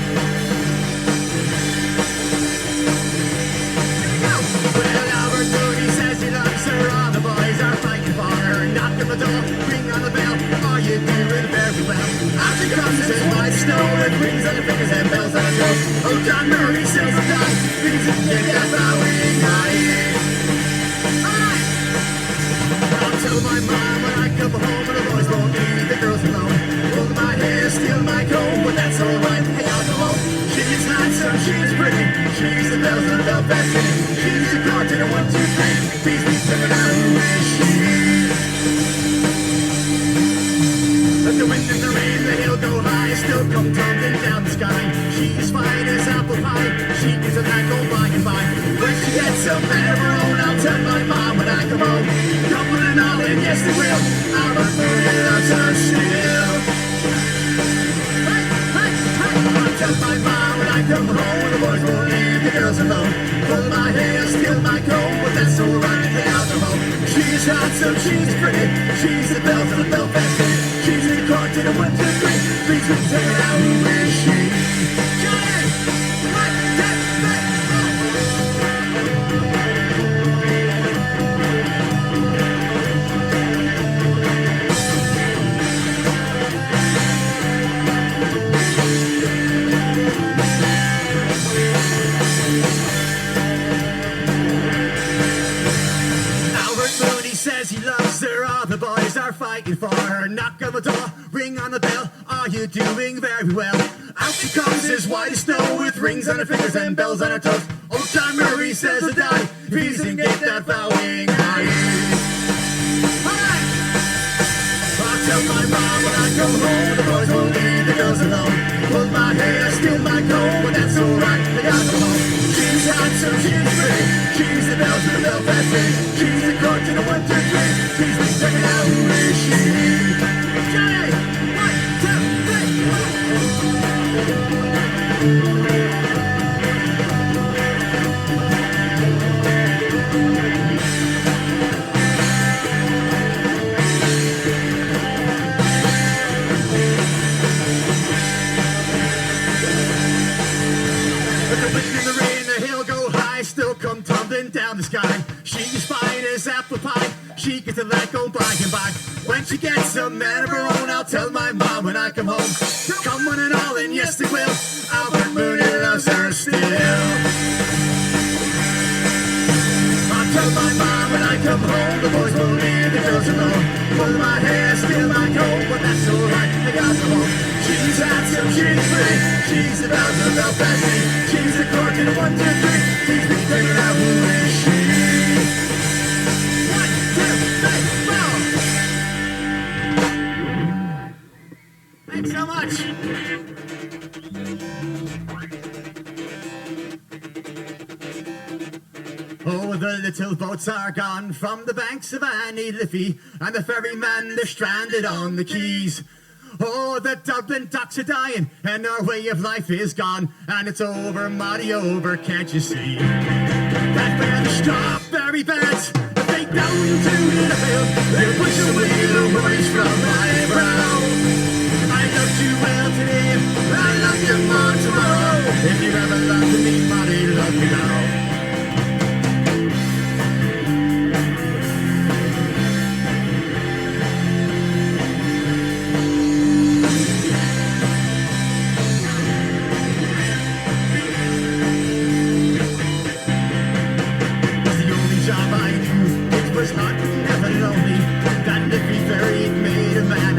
B: Here we go. Well, Albert Mooney says he loves her. All the boys are fighting for her. Knock on the door, ring on the bell. Are you doing very well? Out she comes, says white snow. With rings on her fingers and bells on her toes. Oh, John Murray says I'm done. Things that get that bowing high. Alright. I'll tell my mom when I come home and the boys won't leave the girls alone. Pull my hair, steal my comb, but that's alright. Hey, I'll go home. She's handsome, she's pretty. She's the bells of Belfast City. She's a cartoon 1, 2, 3. Please be telling her who is she? Let the wind and the rain, the hill go high, still come tumbling down the sky. She's fine as apple pie, she is a night go by and by. When she gets up man of her own, I'll tell my mom when I come home. Couple and all in, yes they will. Albert Mooney loves her still. Hey, hey, hey. I'll tell my mom when I come home, the boys won't leave the girls alone. Pull my hair, steal my comb, but that's alright, hey, I'll come home. She's handsome, she's pretty, she's the bells of the Belfast City. She's in the cartoon 1, 2, 3. Please be tell me now, who is she? Johnny! What? That, Albert Mooney says he loves her. All the boys are fighting for her. Knock on the door, ring on the bell. Are you doing very well? Out she comes as white as snow, with rings on her fingers and bells on her toes. Old John Murray says to die, please and get that bowing high. Alright! I'll tell my mom when I go home, the boys won't leave the girls alone. Pull my hair, steal my comb, but that's alright, I gotta go home. She's handsome, she's pretty, she's the bells of the Belfast City. She's a cartoon 1, 2, 3. Please be checking out, who is she? Johnny! 1, 2, 3. Still come tumbling down the sky. She's fine as apple pie. She gets a let go by and by. When she gets a man of her own, I'll tell my mom when I come home. Come one and all, and yes they will. Albert Mooney loves her still. I'll tell my mom when I come home, the boys won't leave the girls alone. Pull my hair, steal my comb, but that's alright, I got to home. She's handsome, she's pretty, she's the bells of Belfast City. She's a cartoon 1, 2, 3. Please be checking out, who is she? 1, 2, 3, 4. Thanks so much. Oh, the little boats are gone from the banks of Annie Liffey, and the ferryman, they're stranded on the quays. Oh, the Dublin docks are dying, and our way of life is gone, and it's over, Marty, over, can't you see? That band of strawberry beds, they down to the field, they'll push away the worries from my brow. I loved you well today, I love you more tomorrow. If you ever loved me, Marty, love me now. Was hot, never lonely. That Liffey ferry made a man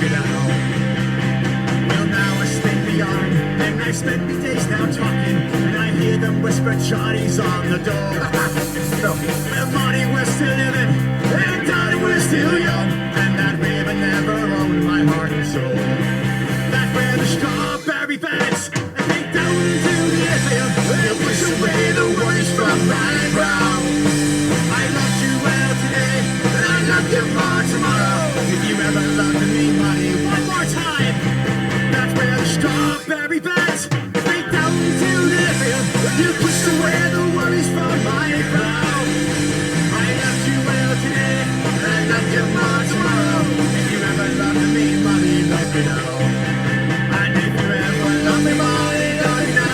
B: look it out. Well, now I spend the yarn, and I spend me days now talking, and I hear them whisper Johnny's on the door. Well, Monty, we're still living, and Donnie, we're still young, and that river never owned my heart and soul. That where the strawberry beds, and they down to the FM, you push away the worries from my brow. I loved you well today, and I love you more tomorrow. If you ever loved me, Monty, one more time. That's where the strawberry beds, they down to the FM, you push away the worries from my brow. I loved you well today, and I love you more tomorrow. If you ever loved me, Monty, let me know. And if you ever love me, Monty, let me know.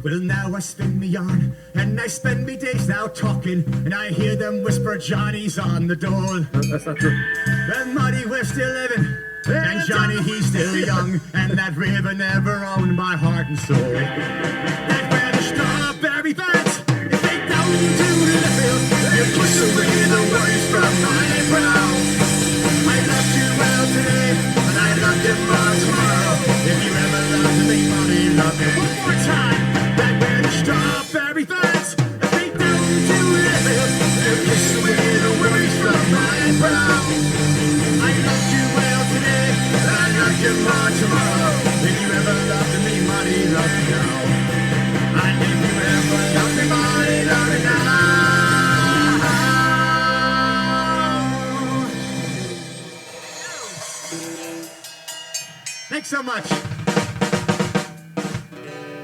B: Well, now I spin me yarn, and I spend me days now talking, and I hear them whisper Johnny's on the door.
D: That's not true.
B: And Monty, we're still living, and Johnny, he's still young, and that river never owned my heart and soul. That where the strawberry beds, if they down to the field, you push away the worries from my brow. I loved you well today, and I loved you more tomorrow. If you ever loved me, Monty, love me one more time. That where the strawberry beds, if they down to the field, you push away the worries from my brow. I loved you well today, and I love you more tomorrow. If you ever loved me, Monty, love me now. And if you ever loved me, Monty, love me now. Thanks so much.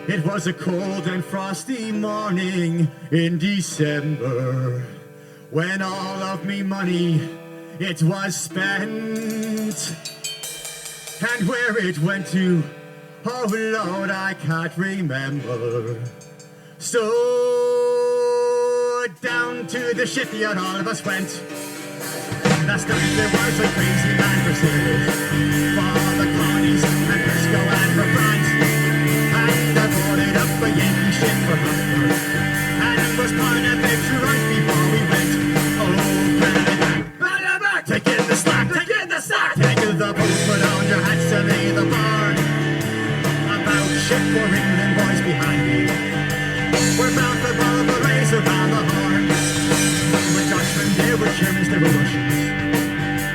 B: It was a cold and frosty morning in December when all of me money it was spent, and where it went to, oh Lord, I can't remember. So down to the shipyard all of us went. Last night there was a crazy man for sailors, for the colonies and Frisco and for France, and I boarded up a Yankee ship for Hartford, and it was part of it right before we went. Oh, Canada, take in the slack, take in the slack, take in the boat, put on your hats and lay the bar. About ship for England, boys behind me, we're bound for the razor round the horn. We're Dutchmen, there were Germans, there were Russians,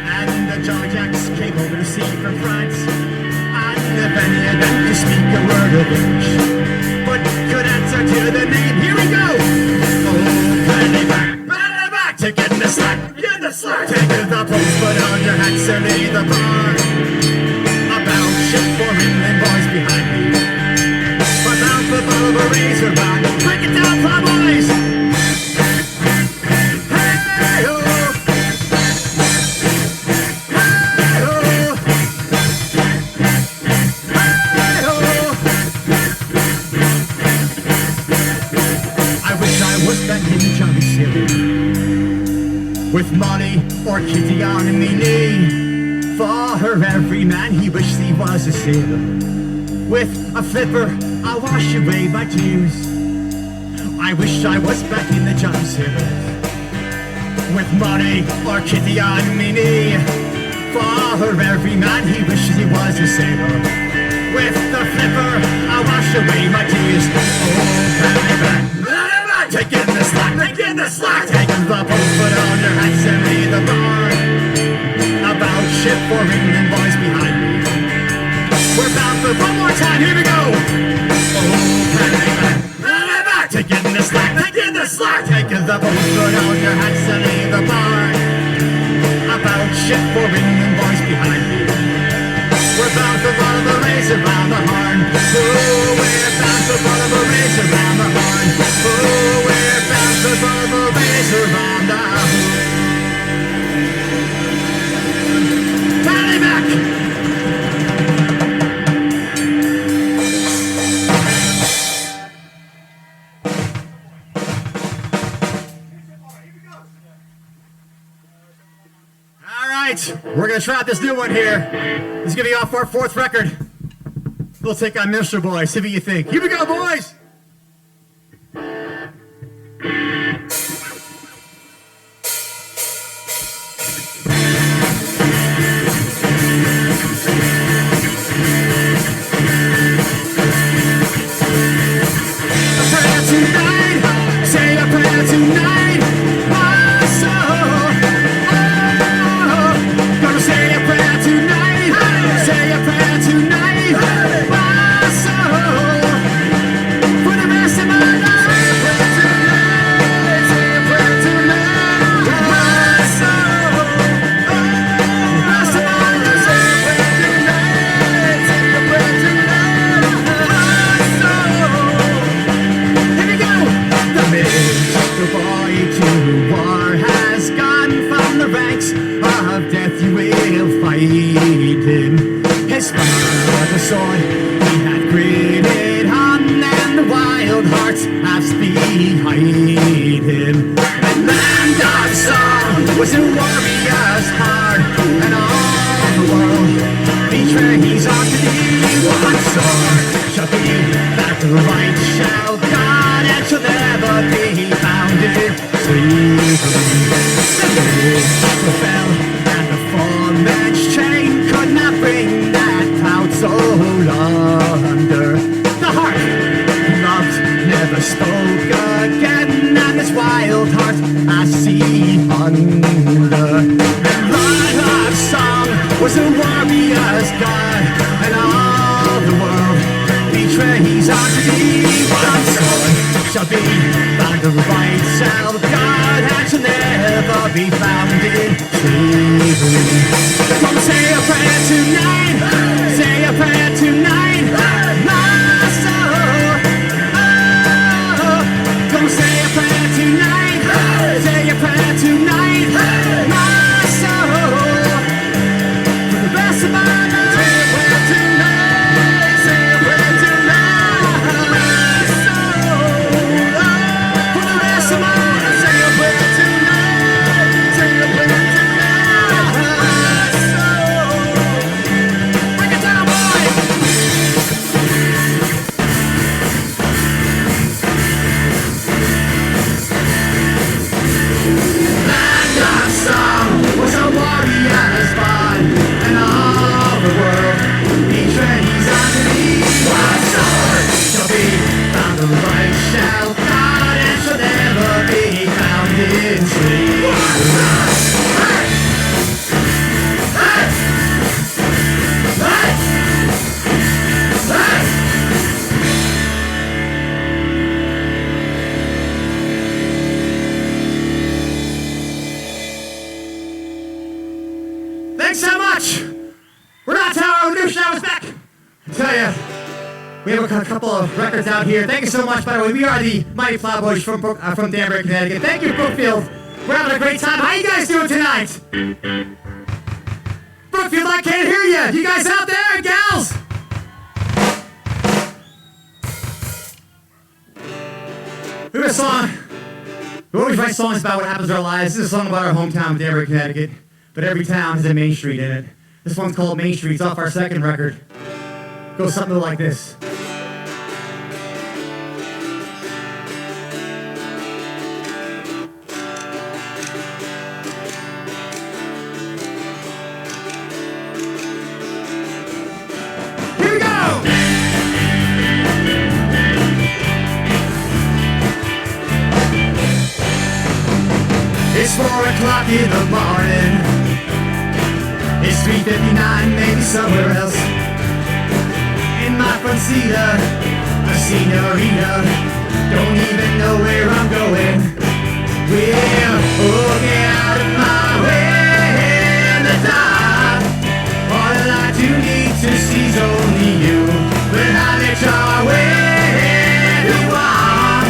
B: and the Georgiaks came over to sea from France. And if any of them could speak a word of English, but could answer to the name, here we go! Oh, back, take in the slack, in the slack, take in the post, put on your hats and lay the bar. About ship for England, boys behind me, we're bound for the razor round. Break it down, plowboys! With Molly or Kitty on me knee, for every man he wished he was a sailor. With a flipper I'll wash away my tears. I wish I was back in the John Sailor. With Molly or Kitty on me knee, for every man he wishes he was a sailor. With the flipper I'll wash away my tears. Oh, baby, take in the slack, take in the slack, take in the post, put on your hats and lay the bar. About ship for England, boys behind me, we're bound for one more time, here we go. Oh, take in the slack, take in the slack, take in the post, put on your hats and lay the bar. About ship for England, boys behind me, we're bound for one of the razor round the horn. Oh, we're bound for one of the razor round the horn. Oh, we're bound for one of the razor round the horn. Tally back! right, we're gonna try out this new one here. This is gonna be off our 4th record. We'll take on Minstrel Boys. See what you think. Here we go, boys. Say a prayer tonight, my soul. Oh, gonna say a prayer tonight. Say a prayer tonight, my soul. For the rest of my life. Say a prayer tonight, my soul. The rest of my life. Say a prayer tonight. Say a prayer tonight, my soul. Here we go. The boy to war has gone from the ranks of death. You will fight him. His father's sword he had gritted on, and the wild hearts has behind him. And land of song was a warrior's heart, and all the world betrays unto thee. One sword shall be that the right shall God, and shall never be found in slavery. The minstrel fell, and the foreman's chain could not bring that proud soul under. The heart he loved never spoke again, and his wild heart I see under. And Lord of song was a warrior's god, and all the world betrays unto thee. One sword shall be by the right shall God, and shall never be found in slavery. Come say a prayer tonight, say a prayer tonight, my soul. Oh, come say a prayer tonight, say a prayer tonight, my soul. For the rest of my life, say a prayer tonight, say a prayer tonight, my soul. For the rest of my life, say a prayer tonight, say a prayer tonight, my soul. Break it down, boys. Land of song was a warrior's bond, and all the world betrays unto thee. One sword shall be found, the right shall God, and shall never be found in slavery. Thanks so much. We're not Tower New Show is back. I tell ya, we have a couple of records out here. Thank you so much. By the way, we are the Mighty Plowboys from Danbury, Connecticut. Thank you, Brookfield. We're having a great time. How you guys doing tonight? Brookfield, I can't hear you. You guys out there, gals? We have a song. We always write songs about what happens in our lives. This is a song about our hometown, Danbury, Connecticut. But every town has a Main Street in it. This one's called Main Street. It's off our 2nd record. Goes something like this. Here we go! It's 4 o'clock in the morning. It's 3:59, maybe somewhere else. In my front seat, a senorita. Don't even know where I'm going. Well, oh, get out of my way in the dark. All I do need to see is only you. But I let your way to walk.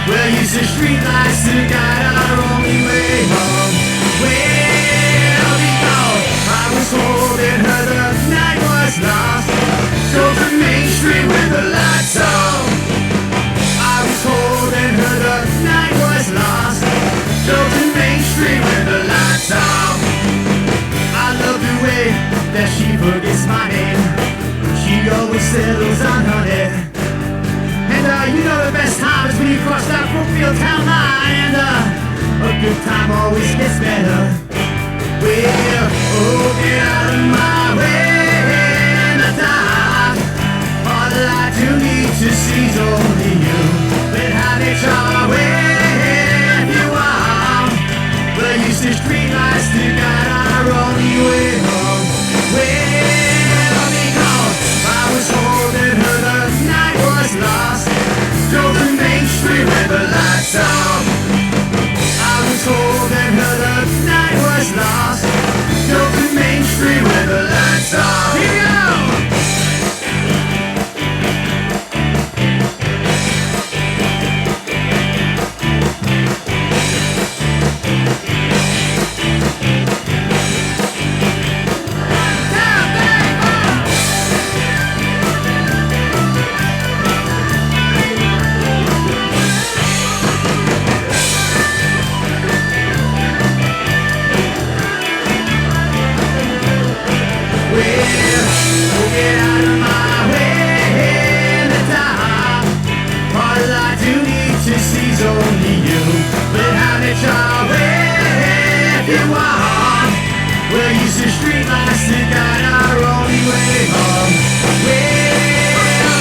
B: We'll use the streetlights to guide our only way home. Well, because I was holding her, the night was lost. Drove to Main Street with the lights on. I was holding her, the night was lost. Drove to Main Street with the lights on. I fulfill town line, and a good time always gets better. Well, oh, get out of my way in the dark. All I do need to see is only you. But have it your way if you want. We're used to street lights to guide our only way home. Well, because I was holding her, the night was lost. Drove the main street with the lights off. I was holding her, the night was lost. Drove the main street with the lights off. Here we go! Only you, but have it your way if you want. We're used to street lights to guide our only way home. Well,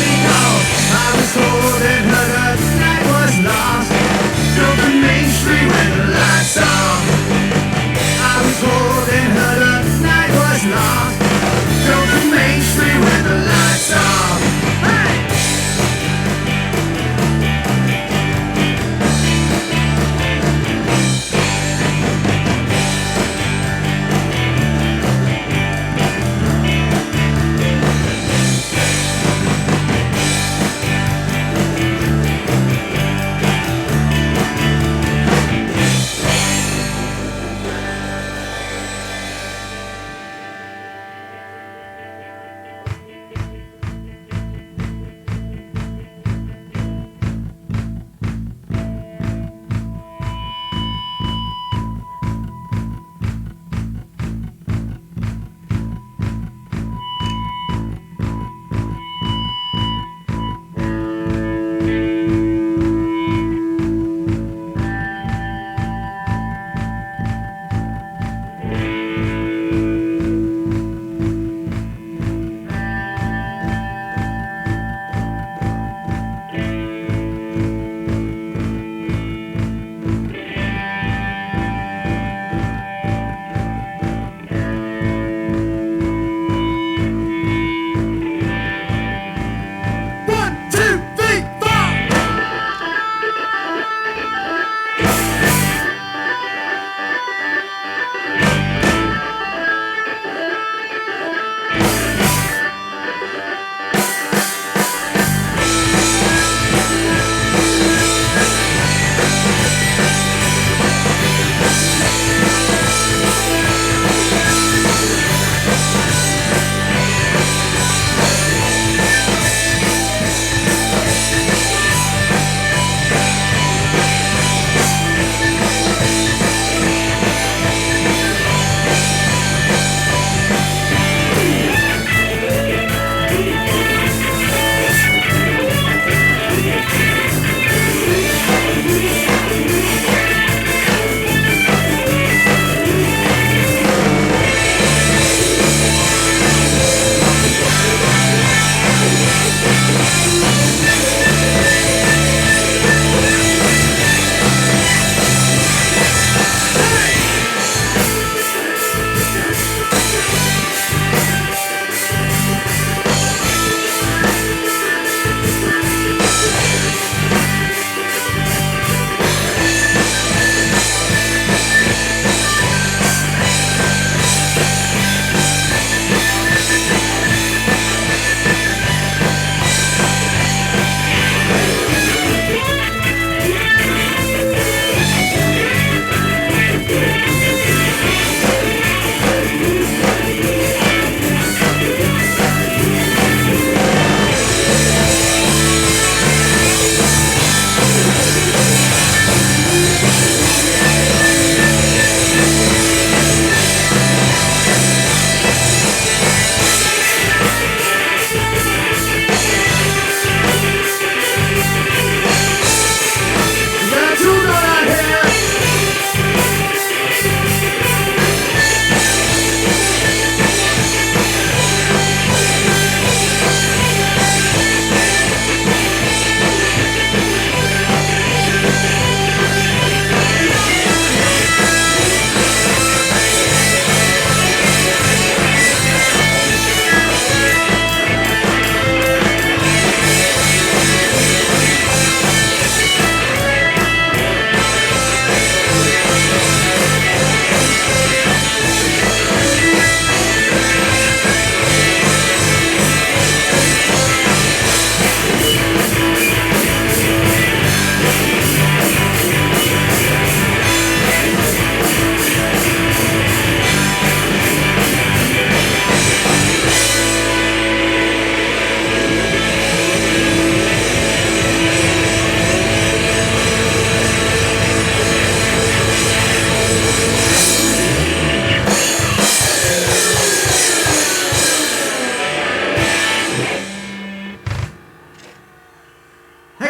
B: because I was holding her, the night was lost. Drove the main street with the lights off. I was holding her, the night was lost. Drove the main street with the lights off. Hey!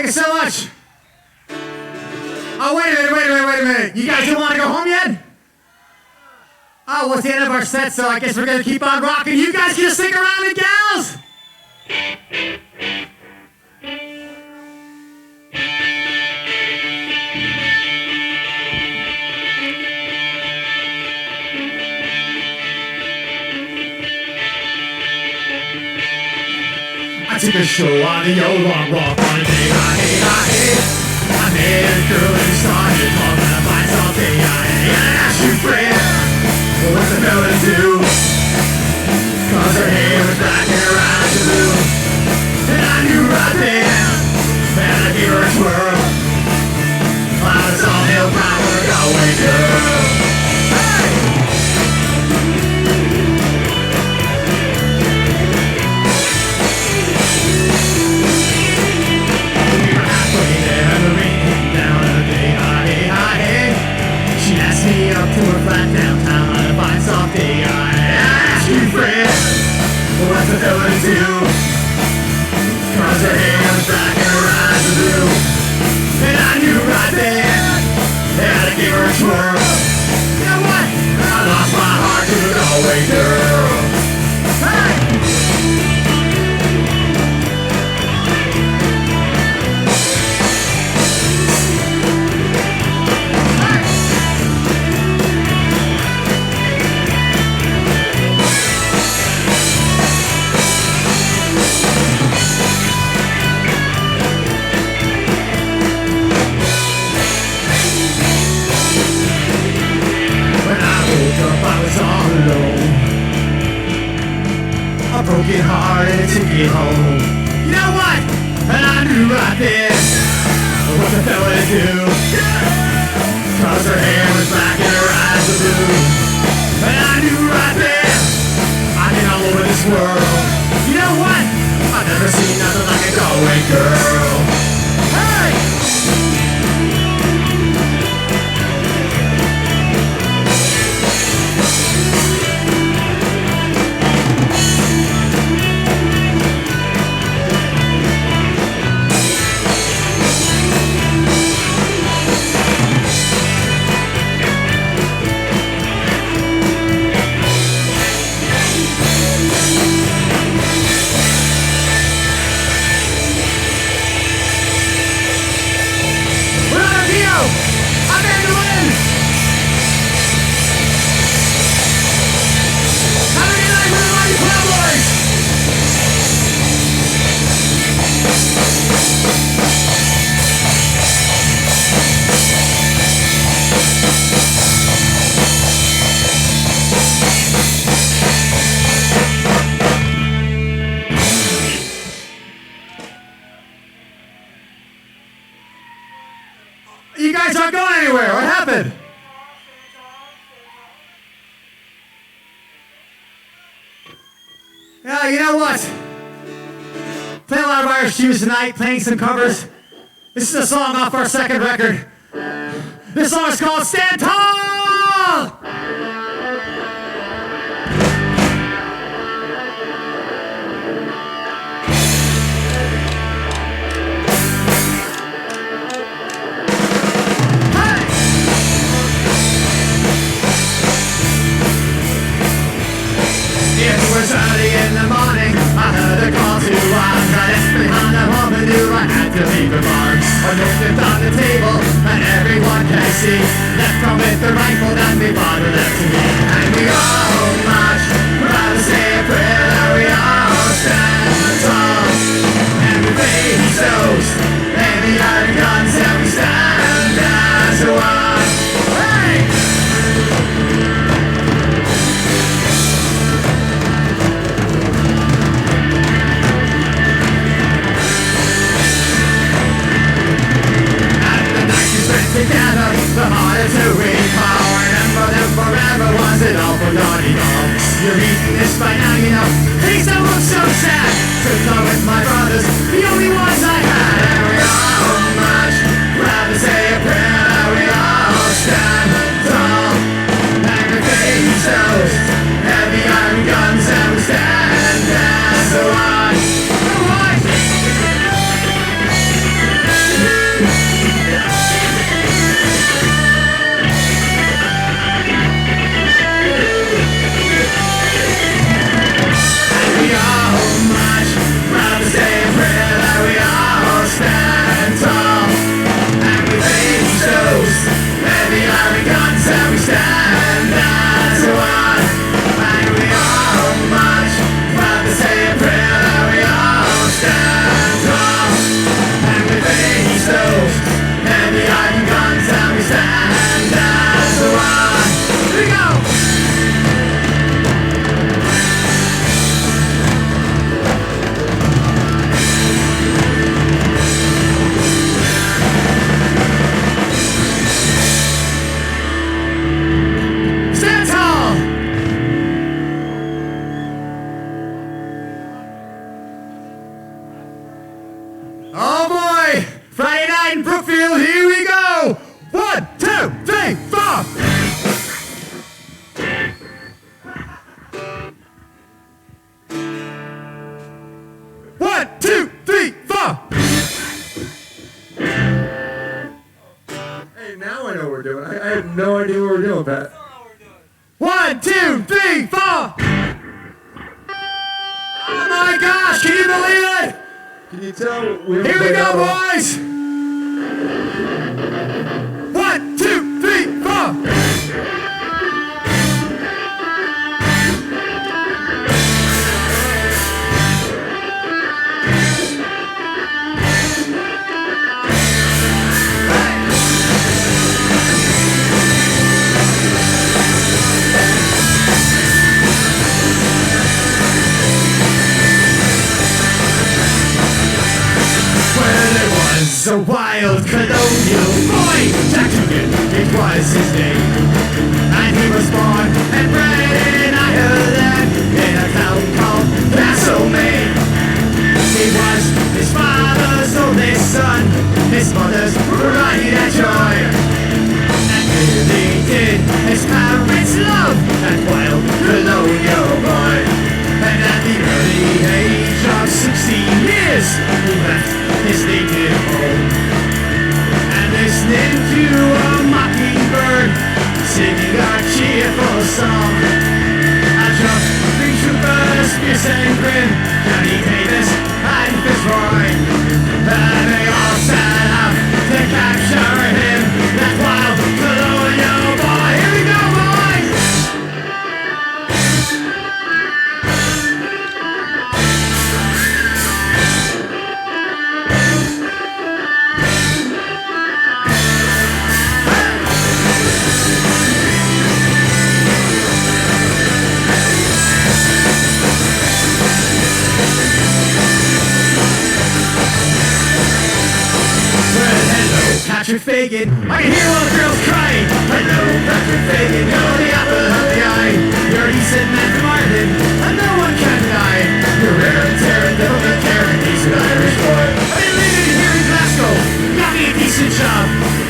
B: Thank you so much. Oh, wait a minute. You guys don't want to go home yet? Oh, well, it's the end of our set, so I guess we're going to keep on rocking. You guys can just stick around, and gals. I took a show on the old long walk on a day I met a girl and started talking about something and I asked you, friend, what's the fella to do? Cause her hair was black and her eyes were blue. And I knew right then that I gave her a twirl. I was on Hill Power, Galway girl. Hey! Up to a flat downtown to find something. I asked you, friend, what's the fella to do? Cause her hair was black and her eyes were blue. And I knew right then that I gave her a twirl. You know what? I lost my heart to an Galway girl. Hey! A broken heart and a ticket home. You know what? And I knew right then what the fella to do. Cause her hair was black and her eyes were blue. And I knew right then I've been all over this world. You know what? I've never seen nothing like a Galway girl. Hey! You guys aren't going anywhere. What happened? Yeah, you know what? Playing a lot of Irish tunes tonight, playing some covers. This is a song off our second record. This song is called Stand Tall! It was early in the morning, I heard a call to arms. I left behind a woman who I had to leave remarks. I looked on the table, and everyone can see left from with the rifle that my father left to me. And we all march, proud to say a prayer that we all stand tall. And we raise those, and the other guns, and we stand as one. Hey! Together, the harder to recall. Remember them forever, was it all for naughty dogs? stand as one. Here we go. Stand tall. Oh boy! Friday night in Brookfield, here we go! 1, 2, 3, 4! One, two, three, four!
D: Hey, now I know what we're doing. I had no idea what we were doing, Pat.
B: 1, 2, 3, 4! Oh my gosh, can you believe it?
D: Can you tell we haven't
B: Here we
D: played
B: go,
D: out all-
B: boys! 1, 2, 3, 4! Well, it was a wild colonial boy, Jack Dugan, it was his name. And he was born and bred in Ireland, in a town called Castlemaine. He was his father's only son, his mother's pride and joy. And really did his parents love that wild colonial boy. And at the early age of 16 years, he left his native home. And listening to a mockingbird singing a cheerful song, I just three troopers, fierce and grim, Johnny Davis and Fitzroy. And they all set out to capture him, that wild colonial boy. Here we go, boys! Well, hello, Patrick Fagan. I can hear all the girls crying. Hello, Patrick Fagan. You're the apple of the eye. You're decent man from Ireland, and no one can deny. You're rare and tearing, devil may care, and he's an Irish boy. I've been living here in Glasgow. Got me a decent job.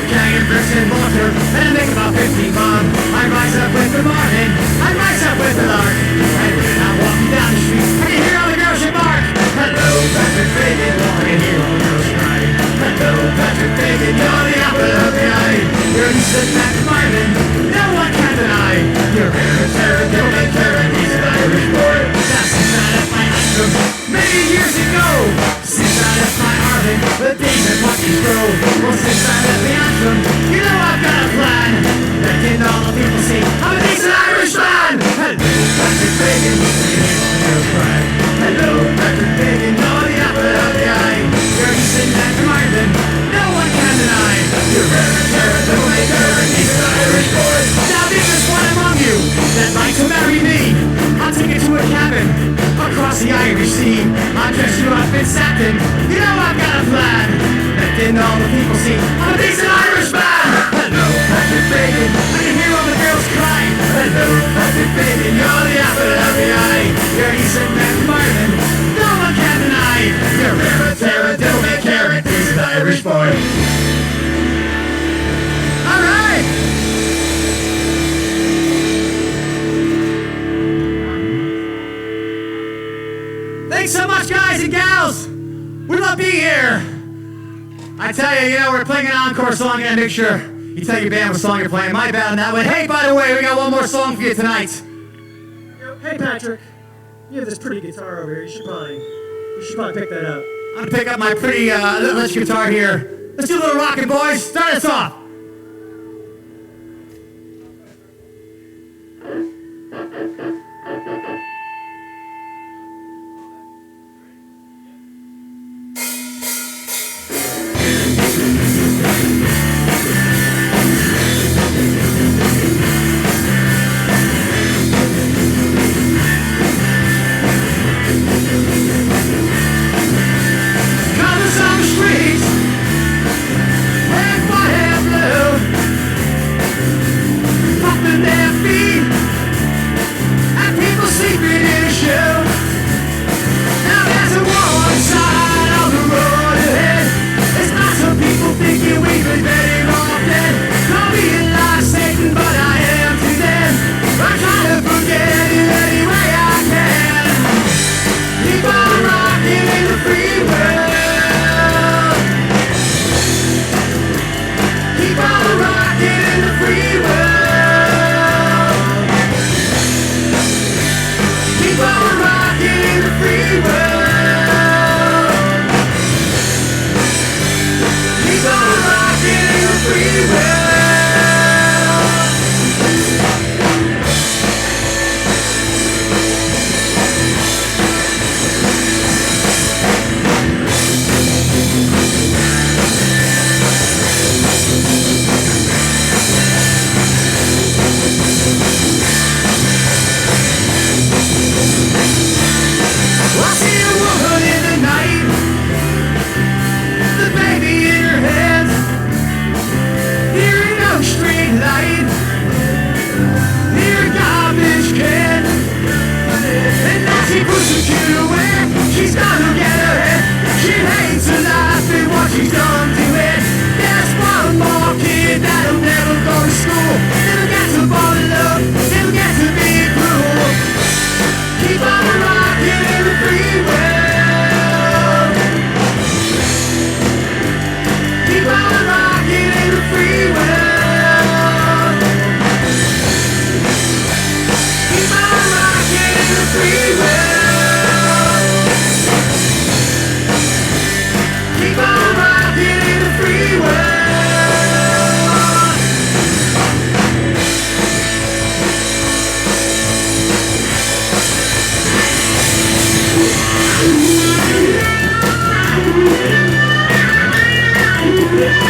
B: Carrying bricks and mortar, and I make about 50 bob. I rise up with the morning. I rise up with the lark. And when I'm walking down the street, I can hear all the girls remark. Hello, Patrick Fagan. I can hear all the girls cry. Hello, Patrick Fagan, you're the apple of the eye. You're decent man from Ireland, no one can deny. You're rare and terror, don't make care, and he's an Irish boy. That's since I left my antrim many years ago. Since I left my Ireland, the days and monkeys grow. Well, since I left the antrim, you know I've got a plan. Letting all the people see I'm a decent Irish man. Hello, Patrick Fagan, you hear all the girls cry. Hello, Patrick Fagan, you're the apple of the eye. You're decent man from Ireland, no one can deny. You're rare and terror, don't make her, and he's an Irish boy. Now if there's one among you that'd like to marry me, I'll take you to a cabin across the Irish Sea. I'll dress you up in satin, you know I've got a plan. Letting all the people see I'm a decent Irish man. Hello, Patrick Fagan, I can hear all the girls cry. Hello, Patrick Fagan, you're the apple of the eye. You're a decent man from Ireland, no one can deny. You're rare and terror, don't make care, and he's an Irish boy. All right. Thanks so much, guys and gals. We love being here. I tell you, we're playing an encore song, and make sure you tell your band what song you're playing. My bad on that one. Hey, by the way, we got one more song for you tonight.
F: Hey Patrick, you have this pretty guitar over here. You should probably pick that up.
B: I'm gonna pick up my pretty little guitar here. Let's do a little rockin', boys. Start us off. Yeah.